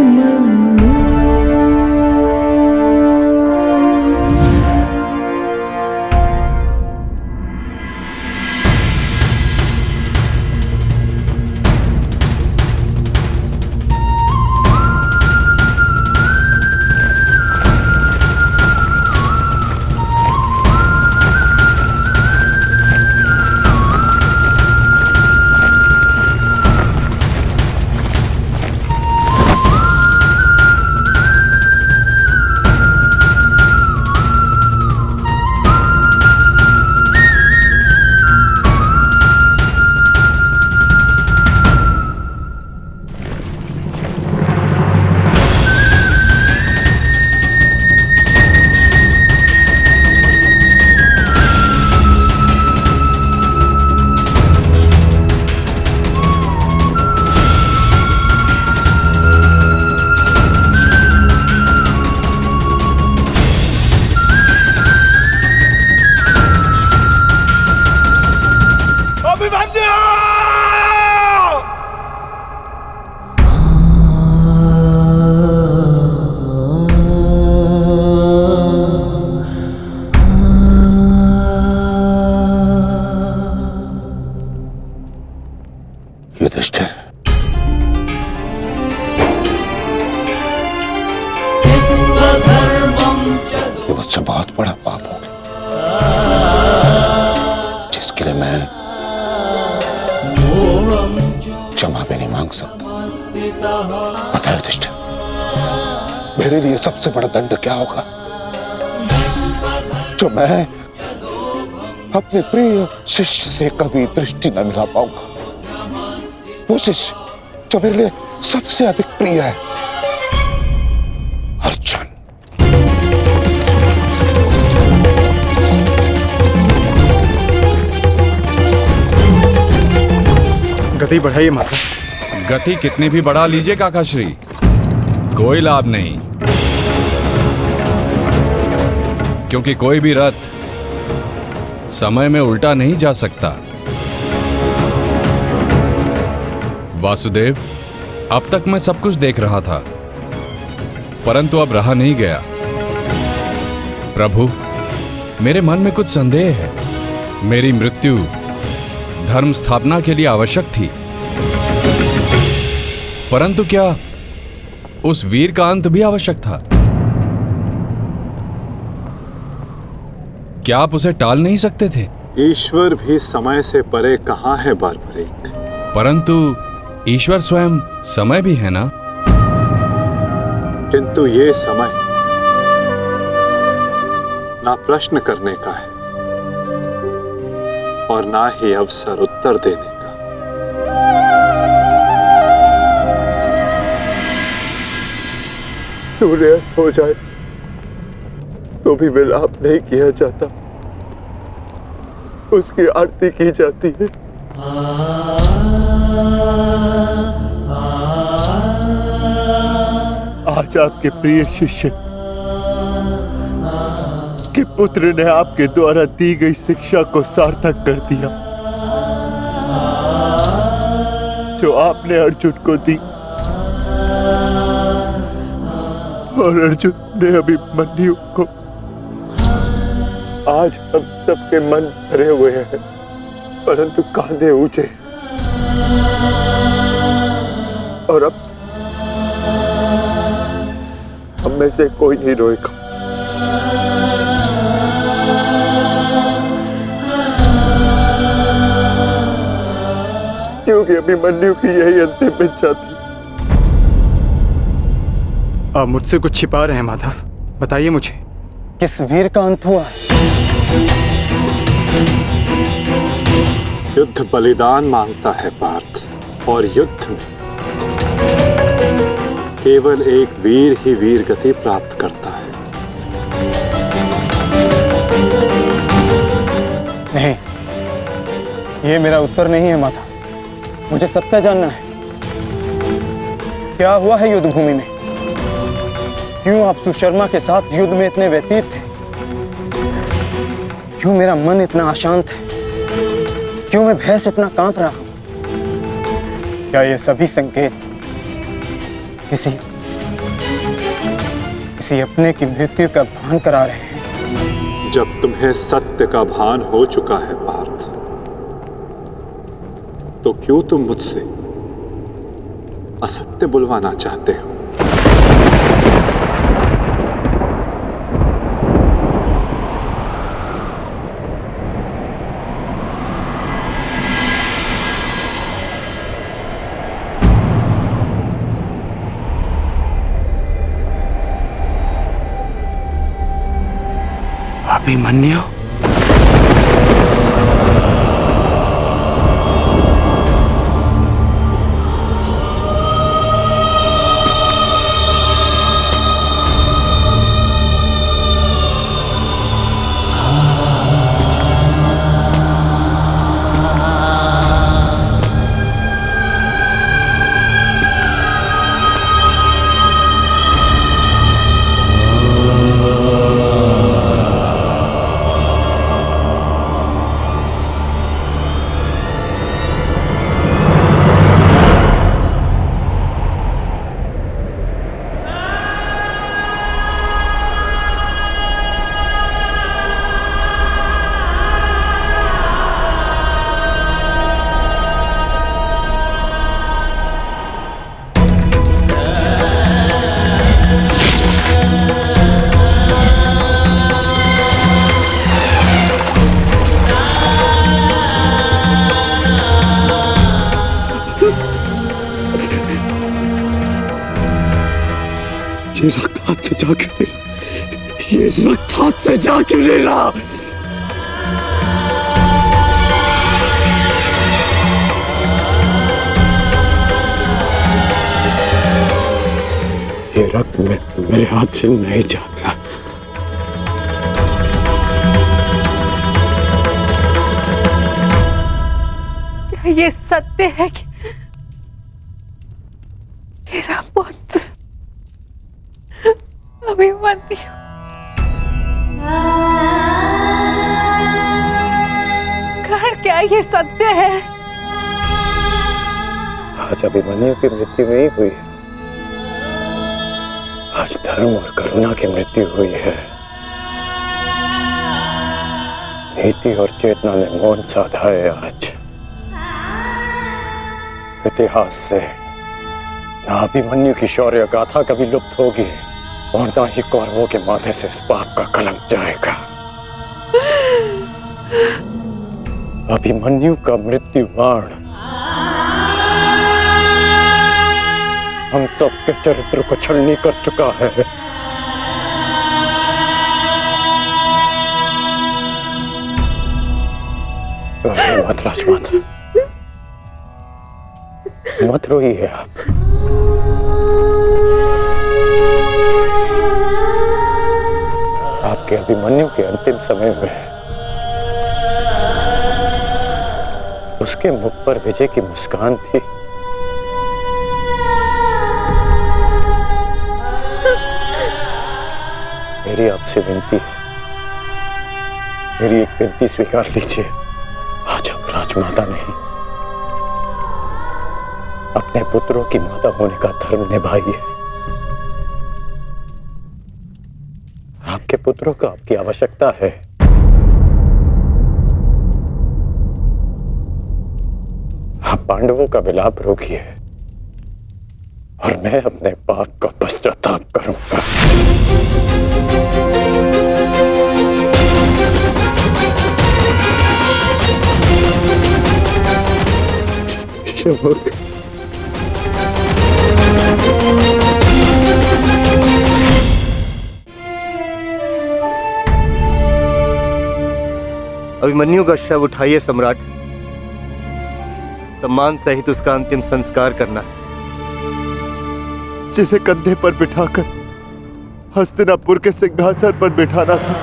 युधिष्ठिर, ये मुझसे बहुत बड़ा पाप हो जिसके लिए मैं क्षमा भी नहीं मांग सकता। पता है युधिष्ठिर, मेरे लिए सबसे बड़ा दंड क्या होगा? जो मैं अपने प्रिय शिष्य से कभी दृष्टि न मिला पाऊंगा। वो शिष्य जो मेरे लिए सबसे अधिक प्रिय है, अर्जुन। गति बढ़ाइए माता। गति कितनी भी बढ़ा लीजिए काकाश्री, कोई लाभ नहीं, क्योंकि कोई भी रथ समय में उल्टा नहीं जा सकता। वासुदेव, अब तक मैं सब कुछ देख रहा था, परंतु अब रहा नहीं गया। प्रभु, मेरे मन में कुछ संदेह है। मेरी मृत्यु धर्म स्थापना के लिए आवश्यक थी, परंतु क्या उस वीर का अंत भी आवश्यक था? क्या आप उसे टाल नहीं सकते थे? ईश्वर भी समय से परे कहाँ है बारबरीक? परंतु ईश्वर स्वयं समय भी है ना? किंतु ये समय ना प्रश्न करने का है और ना ही अवसर उत्तर देने का। सूर्यास्त हो जाए तो भी विलाप नहीं किया जाता, उसकी आरती की जाती है। आज आपके प्रिय शिष्य के पुत्र ने आपके द्वारा दी गई शिक्षा को सार्थक कर दिया, जो आपने अर्जुन को दी, और अर्जुन ने अभिमन्यु को आज हम सबके मन भरे हुए हैं, परंतु कांधे ऊंचे, और अब हम में से कोई नहीं रोएगा। क्योंकि अभिमन्यु की यही अंतिम इच्छा थी। आप मुझसे कुछ छिपा रहे हैं माधव, बताइए मुझे। किस वीर का अंत हुआ? युद्ध बलिदान मांगता है पार्थ, और युद्ध में केवल एक वीर ही वीर गति प्राप्त करता है। नहीं, ये मेरा उत्तर नहीं है माता। मुझे सत्य जानना है। क्या हुआ है युद्ध भूमि में? क्यों आप सुशर्मा के साथ युद्ध में इतने व्यतीत थे? क्यों मेरा मन इतना अशांत है? क्यों मैं भय से इतना कांप रहा हूं? क्या ये सभी संकेत किसी अपने की मृत्यु का भान करा रहे हैं? जब तुम्हें सत्य का भान हो चुका है पार्थ, तो क्यों तुम मुझसे असत्य बुलवाना चाहते हो? अभिमन्यु, ये रक्त हाथ से जा क्यों नहीं? ये रक्त हाथ से जा क्यों नहीं रहा? ये रक्त मेरे हाथ से नहीं जाता। क्या ये सत्य है कि मेरा पुत्र अभिमन्यु कर्ण, क्या ये सत्य है? आज अभिमन्यु की मृत्यु नहीं हुई है, आज धर्म और करुणा की मृत्यु हुई है। नीति और चेतना ने मौन साधा है। आज इतिहास से ना अभिमन्यु की शौर्य गाथा कभी लुप्त होगी और ना ही कौरवों के माथे से इस पाप का कलंक जाएगा। अभिमन्यु का मृत्यु बाण हम सबके चरित्र को छलनी कर चुका है। मत राजमाता, मत रोइए आप। आपके अभिमन्यु के अंतिम समय में उसके मुख पर विजय की मुस्कान थी। मेरी आपसे विनती है, मेरी एक विनती स्वीकार लीजिए। आज आप राजमाता नहीं, अपने पुत्रों की माता होने का धर्म निभाइए। आपके पुत्रों को आपकी आवश्यकता है। आप पांडवों का विलाप रोकिए और मैं अपने पाप का पश्चाताप करूंगा। अभिमन्यु का शव उठाइए सम्राट, सम्मान सहित उसका अंतिम संस्कार करना है। जिसे कंधे पर बिठाकर हस्तिनापुर के सिंहासन पर बिठाना था,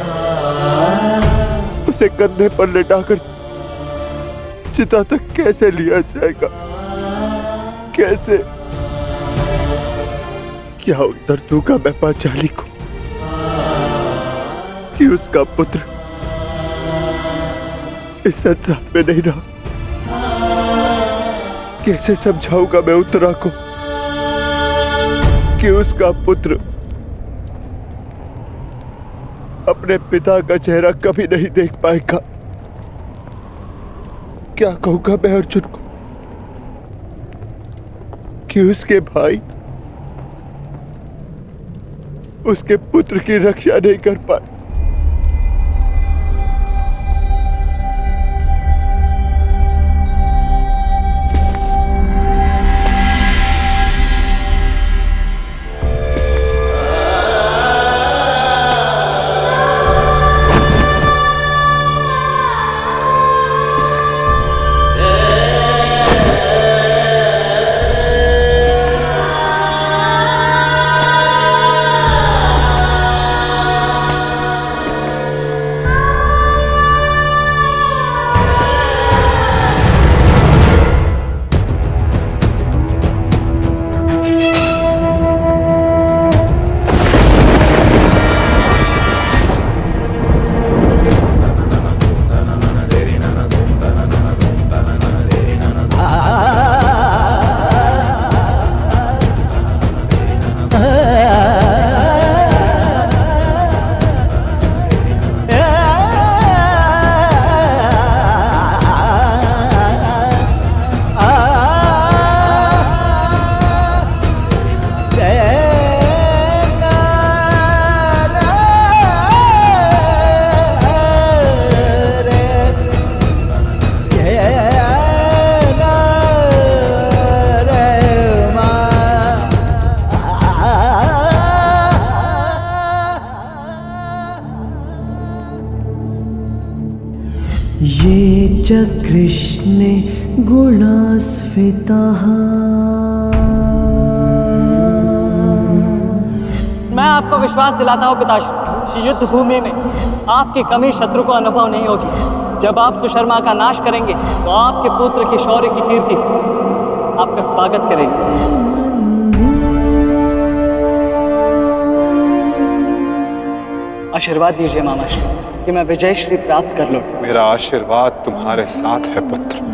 उसे कंधे पर लेटाकर चिता तक कैसे लिया जाएगा? कैसे? क्या उत्तर दूंगा मैं पांचाली को कि उसका पुत्र इस संसार में नहीं रहा? कैसे समझाऊंगा मैं उत्तरा को कि उसका पुत्र अपने पिता का चेहरा कभी नहीं देख पाएगा? क्या कहूंगा मैं अर्जुन को कि उसके भाई उसके पुत्र की रक्षा नहीं कर पाए? ये च कृष्णे गुणास्फितः। मैं आपको विश्वास दिलाता हूँ पिताश्री कि युद्ध भूमि में आपकी कमी शत्रु को अनुभव नहीं होगी। जब आप सुशर्मा का नाश करेंगे तो आपके पुत्र की शौर्य की कीर्ति आपका स्वागत करेंगे। आशीर्वाद दीजिए मामाश्री कि मैं विजय श्री प्राप्त कर लूं। मेरा आशीर्वाद तुम्हारे साथ है पुत्र।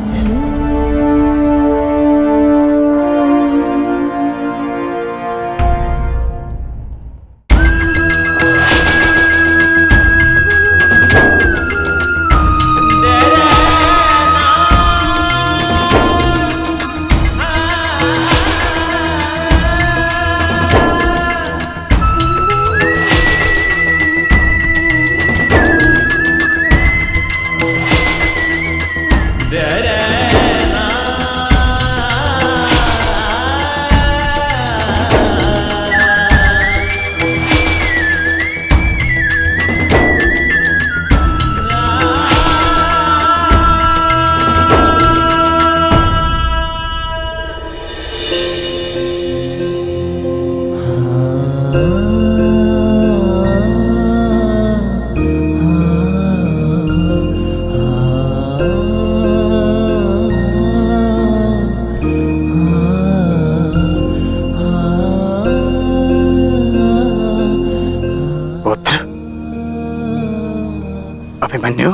अभिमन्यु,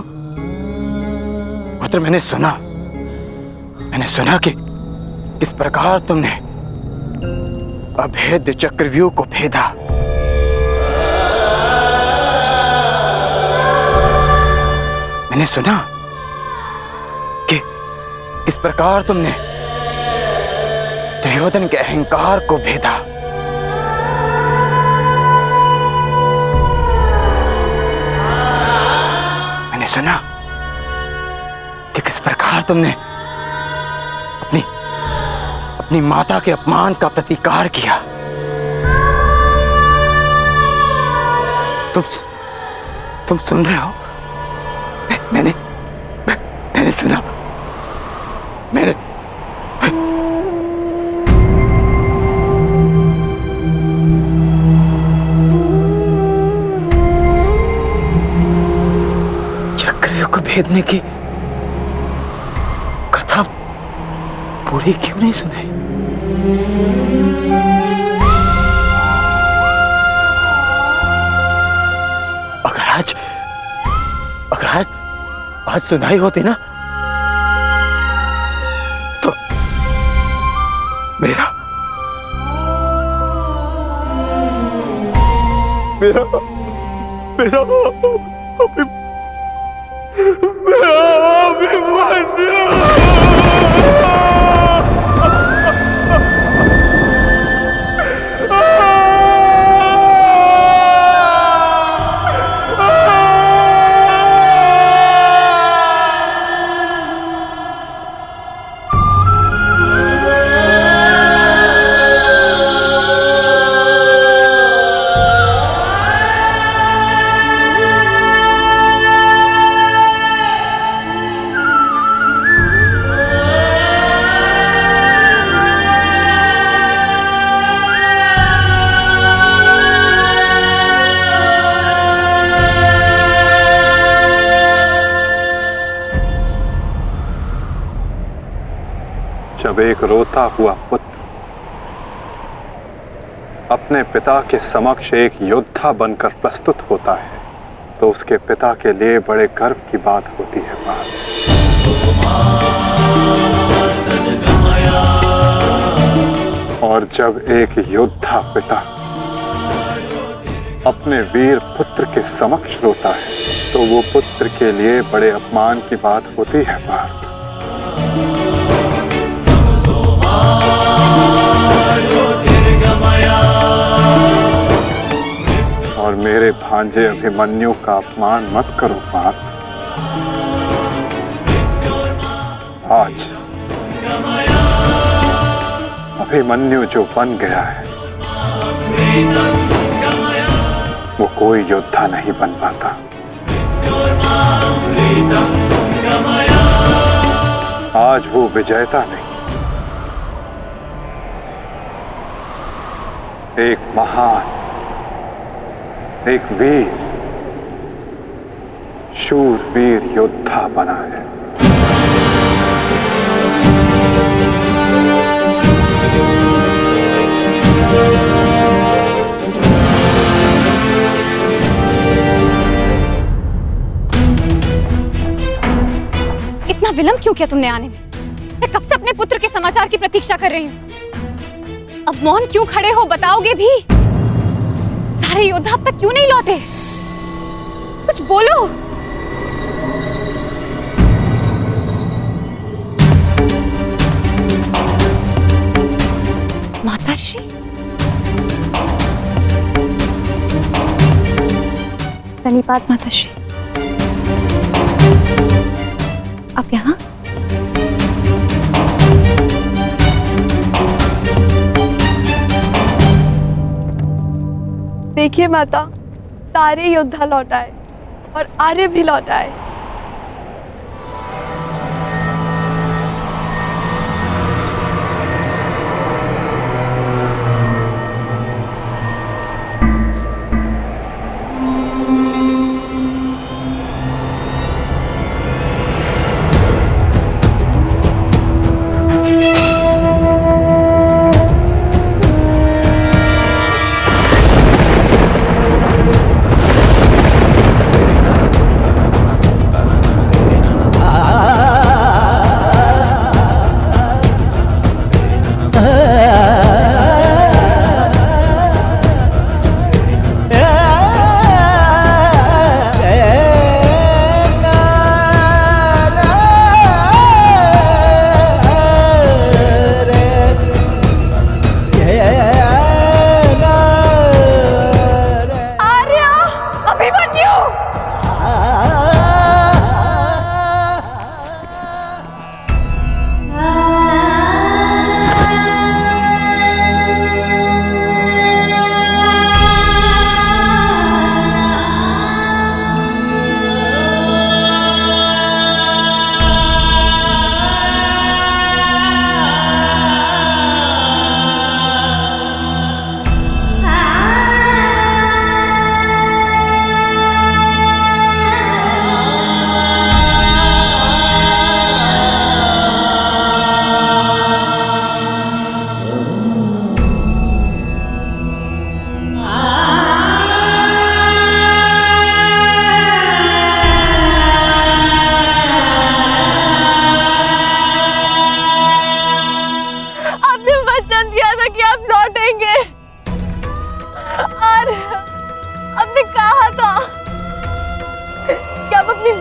पुत्र मैंने सुना कि इस प्रकार तुमने अभेद्य चक्रव्यूह को भेदा। मैंने सुना कि इस प्रकार तुमने दुर्योधन के अहंकार को भेदा। मैंने सुना कि किस प्रकार तुमने अपनी माता के अपमान का प्रतिकार किया। तुम सुन रहे हो? मैंने सुना। मेरे चक्रव्यूह को भेदने की कथा पूरी क्यों नहीं सुनाई? अगर आज सुनाई होती ना तो मेरा जब एक रोता हुआ पुत्र अपने पिता के समक्ष एक योद्धा बनकर प्रस्तुत होता है तो उसके पिता के लिए बड़े गर्व की बात होती है। और जब एक योद्धा पिता अपने वीर पुत्र के समक्ष रोता है तो वो पुत्र के लिए बड़े अपमान की बात होती है। और मेरे भांजे अभिमन्यु का अपमान मत करो पार्थ। आज अभिमन्यु जो बन गया है वो कोई योद्धा नहीं बन पाता। आज वो विजेता नहीं, एक महान, एक वीर, शूरवीर योद्धा बना है। इतना विलंब क्यों किया तुमने आने में? मैं कब से अपने पुत्र के समाचार की प्रतीक्षा कर रही हूँ। अब मौन क्यों खड़े हो, बताओगे भी? सारे योद्धा अब तक क्यों नहीं लौटे? कुछ बोलो। माताश्री, प्रणिपात माताश्री। आप यहाँ? देखिए माता, सारे योद्धा लौट आए और आर्य भी लौट आए।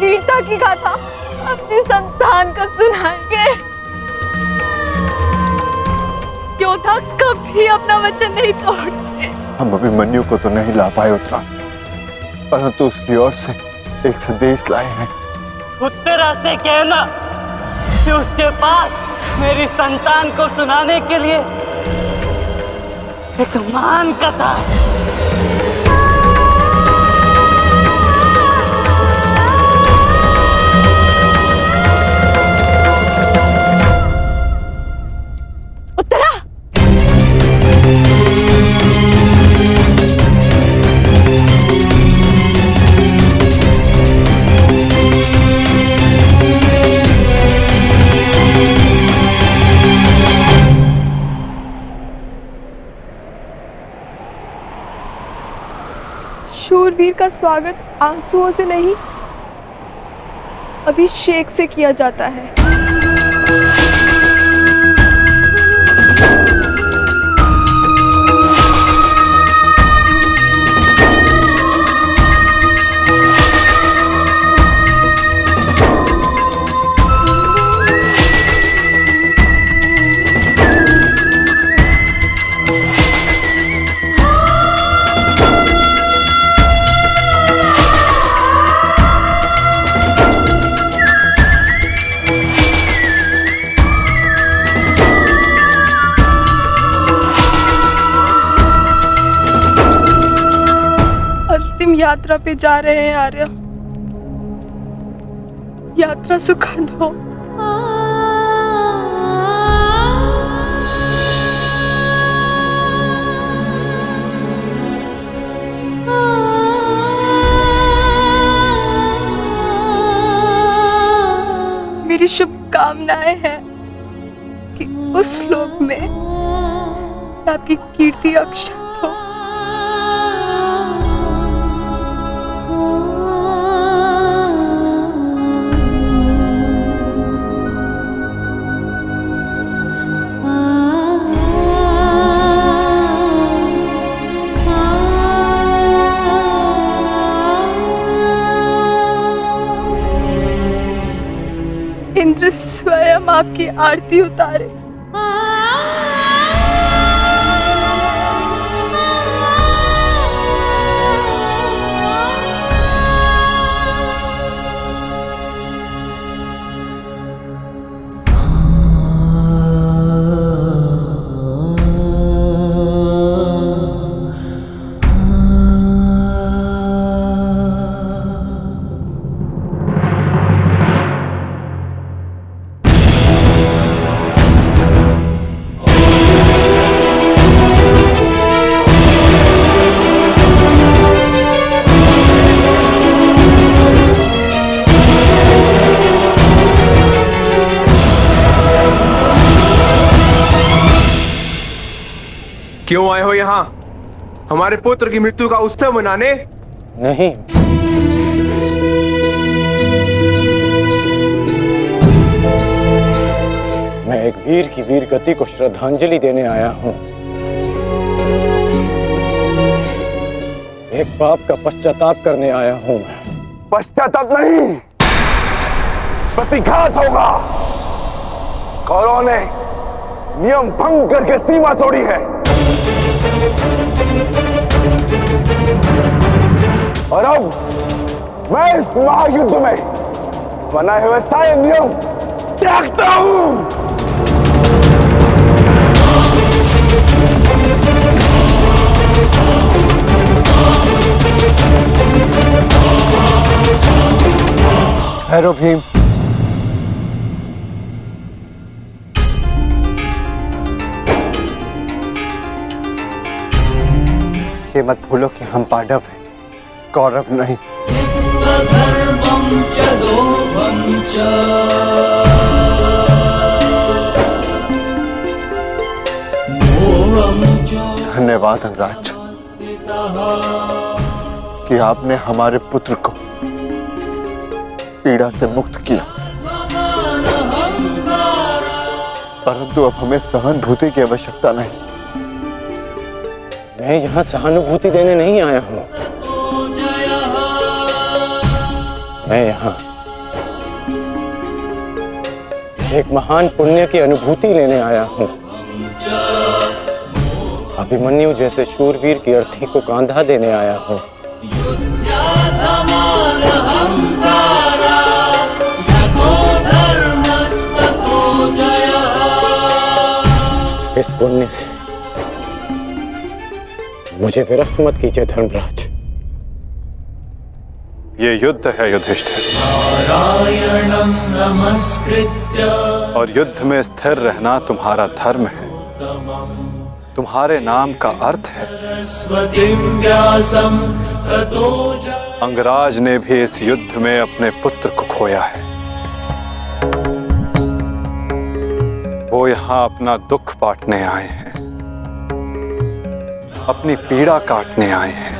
वीरता की गाथा अपनी संतान को सुनाएंगे। योद्धा कभी अपना वचन नहीं तोड़ते। हम अभिमन्यु को तो नहीं ला पाए उत्तरा, परंतु उसकी ओर से एक संदेश लाए हैं। उत्तरा से कहना कि उसके पास मेरी संतान को सुनाने के लिए एक महान कथा है। उत्तरा, शूरवीर का स्वागत आंसुओं से नहीं, अभिषेक से किया जाता है। यात्रा पे जा रहे हैं आर्य, यात्रा सुखद हो। मेरी शुभकामनाएं हैं कि उस लोक में आपकी कीर्ति अक्षत हो। इंद्र स्वयं आपकी आरती उतारे। क्यों आए हो यहाँ? हमारे पुत्र की मृत्यु का उत्सव मनाने? नहीं, मैं एक वीर की वीर गति को श्रद्धांजलि देने आया हूँ। एक पाप का पश्चाताप करने आया हूँ। पश्चाताप नहीं, प्रतिघात होगा। कौरवों ने नियम भंग करके सीमा तोड़ी है और अब मैं इस महायुद्ध में बनाए हुए सारे नियम त्यागता हूं। भैरव भीम, ये मत भूलो कि हम पांडव हैं, कौरव नहीं। धन्यवाद अंगराज कि आपने हमारे पुत्र को पीड़ा से मुक्त किया, परंतु अब हमें सहानुभूति की आवश्यकता नहीं। मैं यहाँ सहानुभूति देने नहीं आया हूँ, मैं यहाँ एक महान पुण्य की अनुभूति लेने आया हूँ। अभिमन्यु जैसे शूरवीर की अर्थी को कांधा देने आया हूँ। इस पुण्य से मुझे विरक्त मत कीजिए धर्मराज। ये युद्ध है युधिष्ठिर, और युद्ध में स्थिर रहना तुम्हारा धर्म है, तुम्हारे नाम का अर्थ है। अंगराज ने भी इस युद्ध में अपने पुत्र को खोया है। वो यहां अपना दुख बांटने आए हैं, अपनी पीड़ा काटने आए हैं।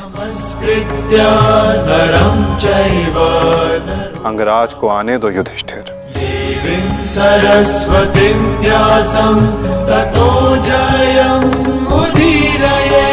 अंगराज को आने दो युधिष्ठिर। सरस्वतीं व्यासं ततो जयं उदीरये।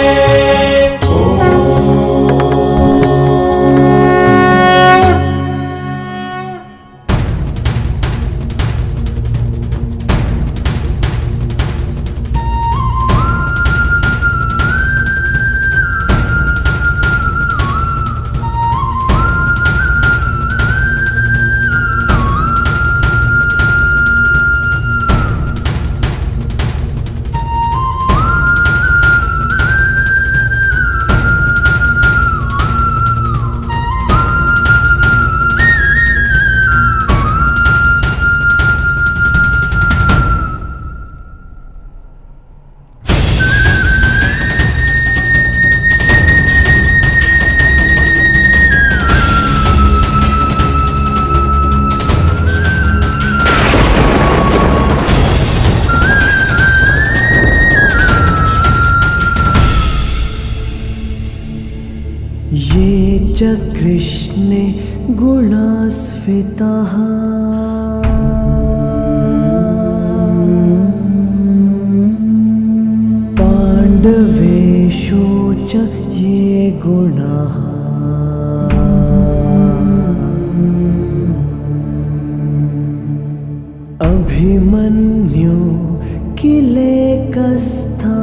ये च कृष्णे गुणास्फिताः पाण्डवेषु च ये गुणाः अभिमन्यु किलेकस्था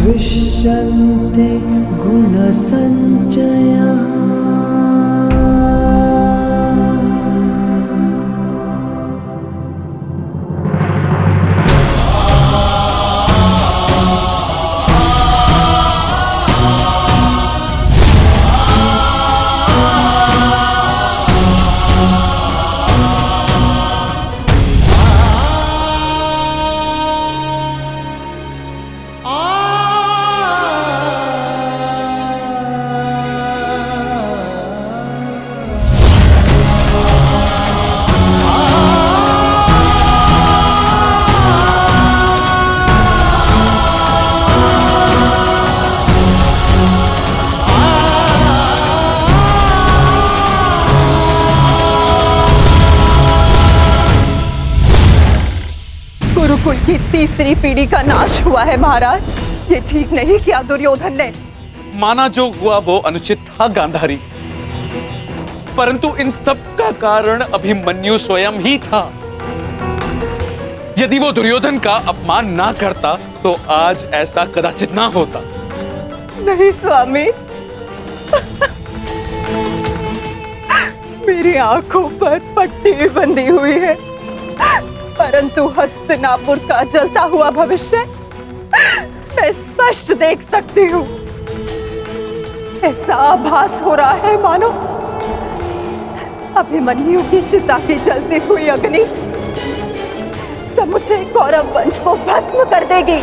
दृश्यन्ते गुणसञ्चयः। गुरुकुल की तीसरी पीढ़ी का नाश हुआ है महाराज। ये ठीक नहीं किया दुर्योधन ने। माना जो हुआ वो अनुचित था गांधारी, परंतु इन सब का कारण अभिमन्यु स्वयं ही था। यदि वो दुर्योधन का अपमान ना करता तो आज ऐसा कदाचित ना होता। नहीं स्वामी, मेरी आंखों पर पट्टी बंधी हुई है, परंतु हस्तिनापुर का जलता हुआ भविष्य मैं स्पष्ट देख सकती हूँ। ऐसा आभास हो रहा है मानो अभिमन्यु की चिता की जलती हुई अग्नि समुचे कौरव वंश को भस्म कर देगी।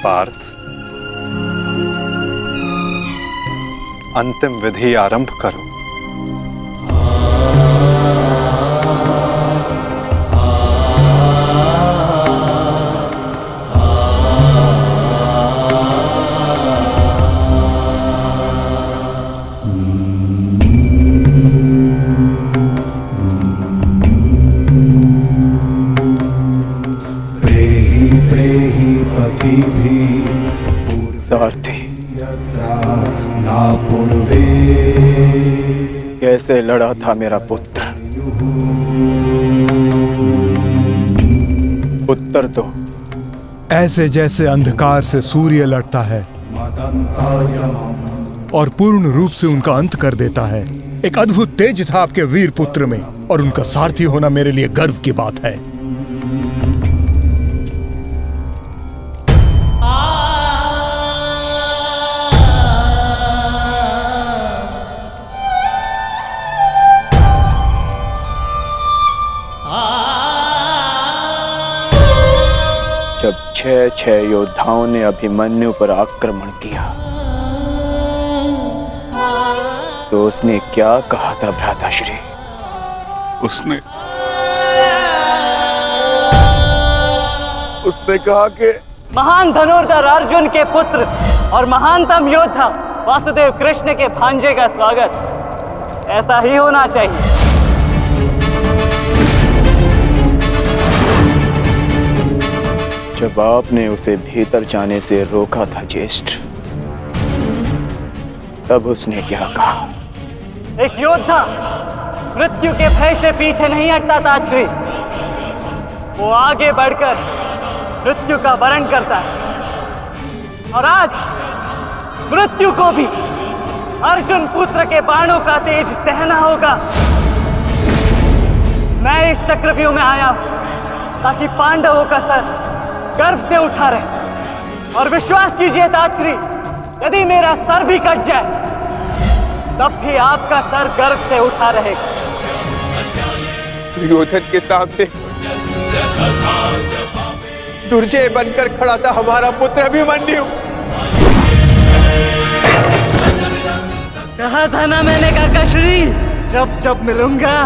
पार्थ, अंतिम विधि आरंभ करो। सारथी, कैसे लड़ा था मेरा पुत्र? उत्तर दो। ऐसे जैसे अंधकार से सूर्य लड़ता है और पूर्ण रूप से उनका अंत कर देता है। एक अद्भुत तेज था आपके वीर पुत्र में, और उनका सारथी होना मेरे लिए गर्व की बात है। जब 6 योद्धाओं ने अभिमन्यु पर आक्रमण किया तो उसने क्या कहा था भ्राताश्री? उसने कहा कि महान धनुर्धर अर्जुन के पुत्र और महानतम योद्धा वासुदेव कृष्ण के भांजे का स्वागत ऐसा ही होना चाहिए। जब आपने उसे भीतर जाने से रोका था ज्येष्ठ, तब उसने क्या कहा? एक योद्धा मृत्यु के भय से पीछे नहीं हटता था श्री, वो आगे बढ़कर मृत्यु का वरण करता है। और आज मृत्यु को भी अर्जुन पुत्र के बाणों का तेज सहना होगा। मैं इस चक्रव्यूह में आया हूं ताकि पांडवों का सर गर्व से उठा रहे। और विश्वास कीजिए ताक्षरी, यदि मेरा सर भी कट जाए तब भी आपका सर गर्व से उठा रहेगा। दुर्योधन के सामने दुर्जय बनकर खड़ा था हमारा पुत्र अभिमन्यु। कहा था ना मैंने काकाश्री, जब जब मिलूंगा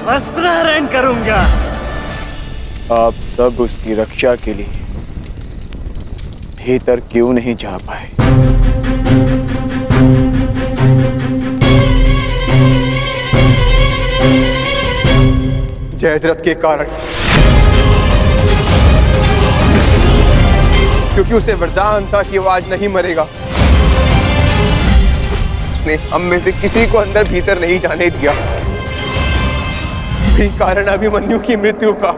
वस्त्रहरण करूंगा। आप सब उसकी रक्षा के लिए भीतर क्यों नहीं जा पाए? जयद्रथ के कारण, क्योंकि उसे वरदान था कि वो आज नहीं मरेगा। उसने हम में से किसी को अंदर भीतर नहीं जाने दिया। भी कारण अभिमन्यु की मृत्यु का।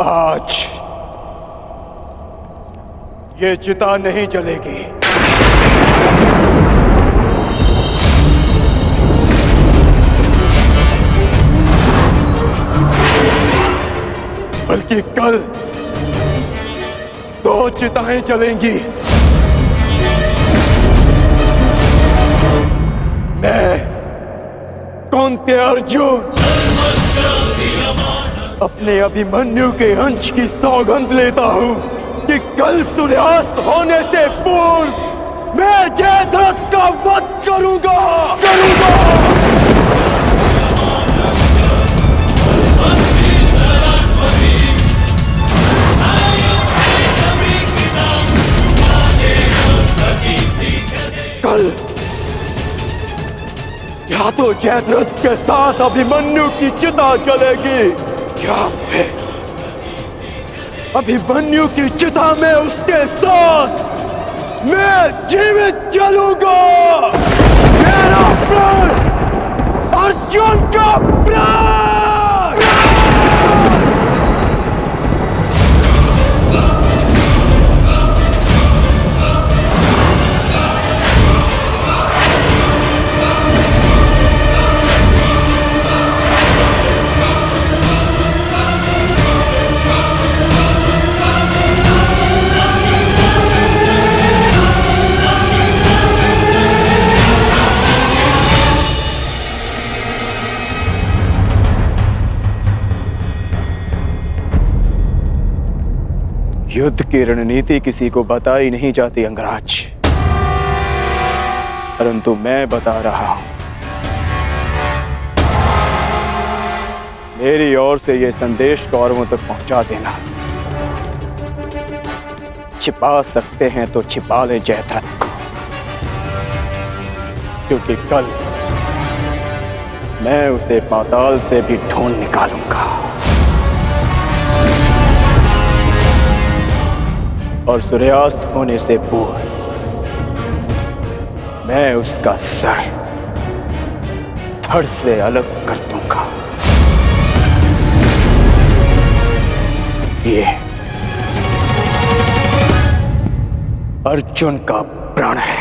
आज ये चिता नहीं जलेगी। बल्कि कल 2 चिताएं जलेंगी। मैं कौन्ते अर्जुन अपने अभिमन्यु के अंश की सौगंध लेता हूं कि कल सूर्यास्त होने से पूर्व मैं जयद्रथ का वध करूंगा। तो जयद्रथ के साथ अभिमन्यु की चिता जलेगी, क्या फिर अभिमन्यु की चिता में उसके साथ मैं जीवित जलूंगा। मेरा प्राण अर्जुन का प्राण। युद्ध की रणनीति किसी को बताई नहीं जाती अंगराज, परंतु मैं बता रहा हूं। मेरी ओर से यह संदेश कौरवों तक पहुंचा देना। छिपा सकते हैं तो छिपा ले जयद्रथ को, क्योंकि कल मैं उसे पाताल से भी ढूंढ निकालूंगा और सूर्यास्त होने से पूर्व मैं उसका सर धड़ से अलग कर दूंगा। ये अर्जुन का प्रण है।